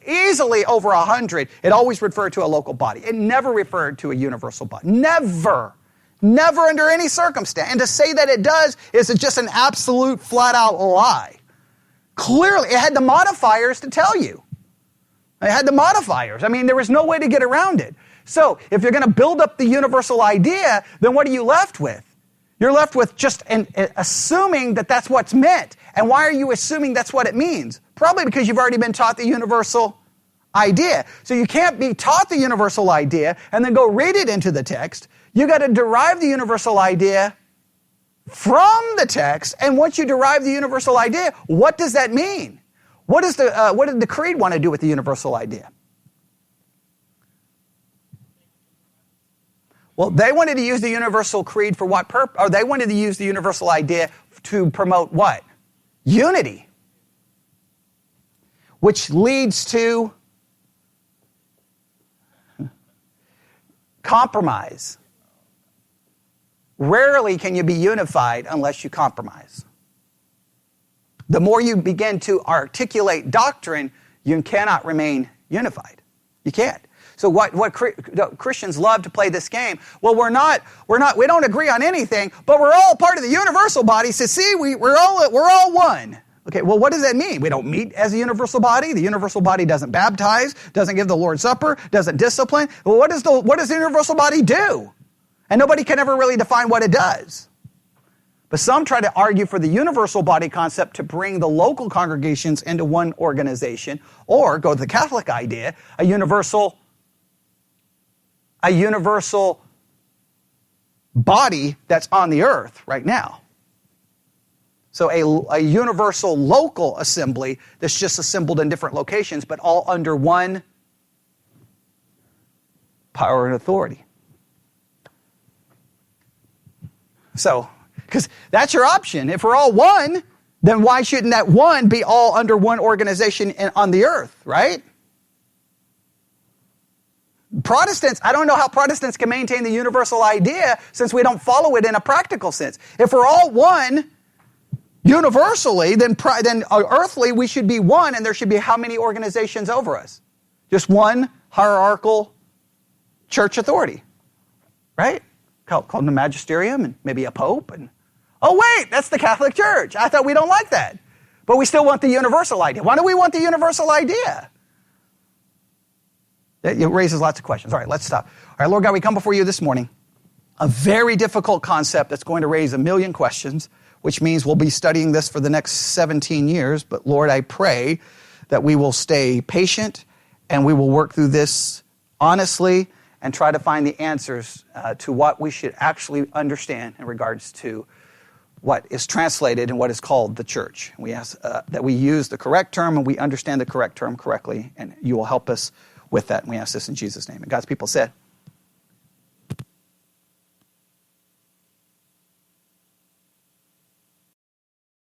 easily over 100, it always referred to a local body. It never referred to a universal body. Never under any circumstance. And to say that it does is just an absolute flat-out lie. Clearly, it had the modifiers to tell you. It had the modifiers. I mean, there was no way to get around it. So, if you're going to build up the universal idea, then what are you left with? You're left with just assuming that that's what's meant. And why are you assuming that's what it means? Probably because you've already been taught the universal idea. So you can't be taught the universal idea and then go read it into the text. You got to derive the universal idea from the text. And once you derive the universal idea, what does that mean? What did the Creed want to do with the universal idea? Well, they wanted to use the universal creed for what purpose? Or they wanted to use the universal idea to promote what? Unity. Which leads to compromise. rarely can you be unified unless you compromise. The more you begin to articulate doctrine, you cannot remain unified. You can't. So Christians love to play this game. Well, we don't agree on anything, but we're all part of the universal body. So see, we're all one. Okay, well, what does that mean? We don't meet as a universal body. The universal body doesn't baptize, doesn't give the Lord's Supper, doesn't discipline. Well, what does the universal body do? And nobody can ever really define what it does. But some try to argue for the universal body concept to bring the local congregations into one organization, or go to the Catholic idea, a universal body that's on the earth right now. So a universal local assembly that's just assembled in different locations, but all under one power and authority. So, because that's your option. If we're all one, then why shouldn't that one be all under one organization on the earth, right? Protestants, I don't know how Protestants can maintain the universal idea since we don't follow it in a practical sense. If we're all one universally, then earthly we should be one, and there should be how many organizations over us? Just one hierarchical church authority, right? Called the magisterium and maybe a pope. And oh wait, that's the Catholic Church. I thought we don't like that. But we still want the universal idea. Why do we want the universal idea? It raises lots of questions. All right, let's stop. All right, Lord God, we come before you this morning. A very difficult concept that's going to raise a million questions, which means we'll be studying this for the next 17 years. But Lord, I pray that we will stay patient and we will work through this honestly and try to find the answers to what we should actually understand in regards to what is translated and what is called the church. We ask that we use the correct term and we understand the correct term correctly, and you will help us with that. And we ask this in Jesus' name. And God's people said,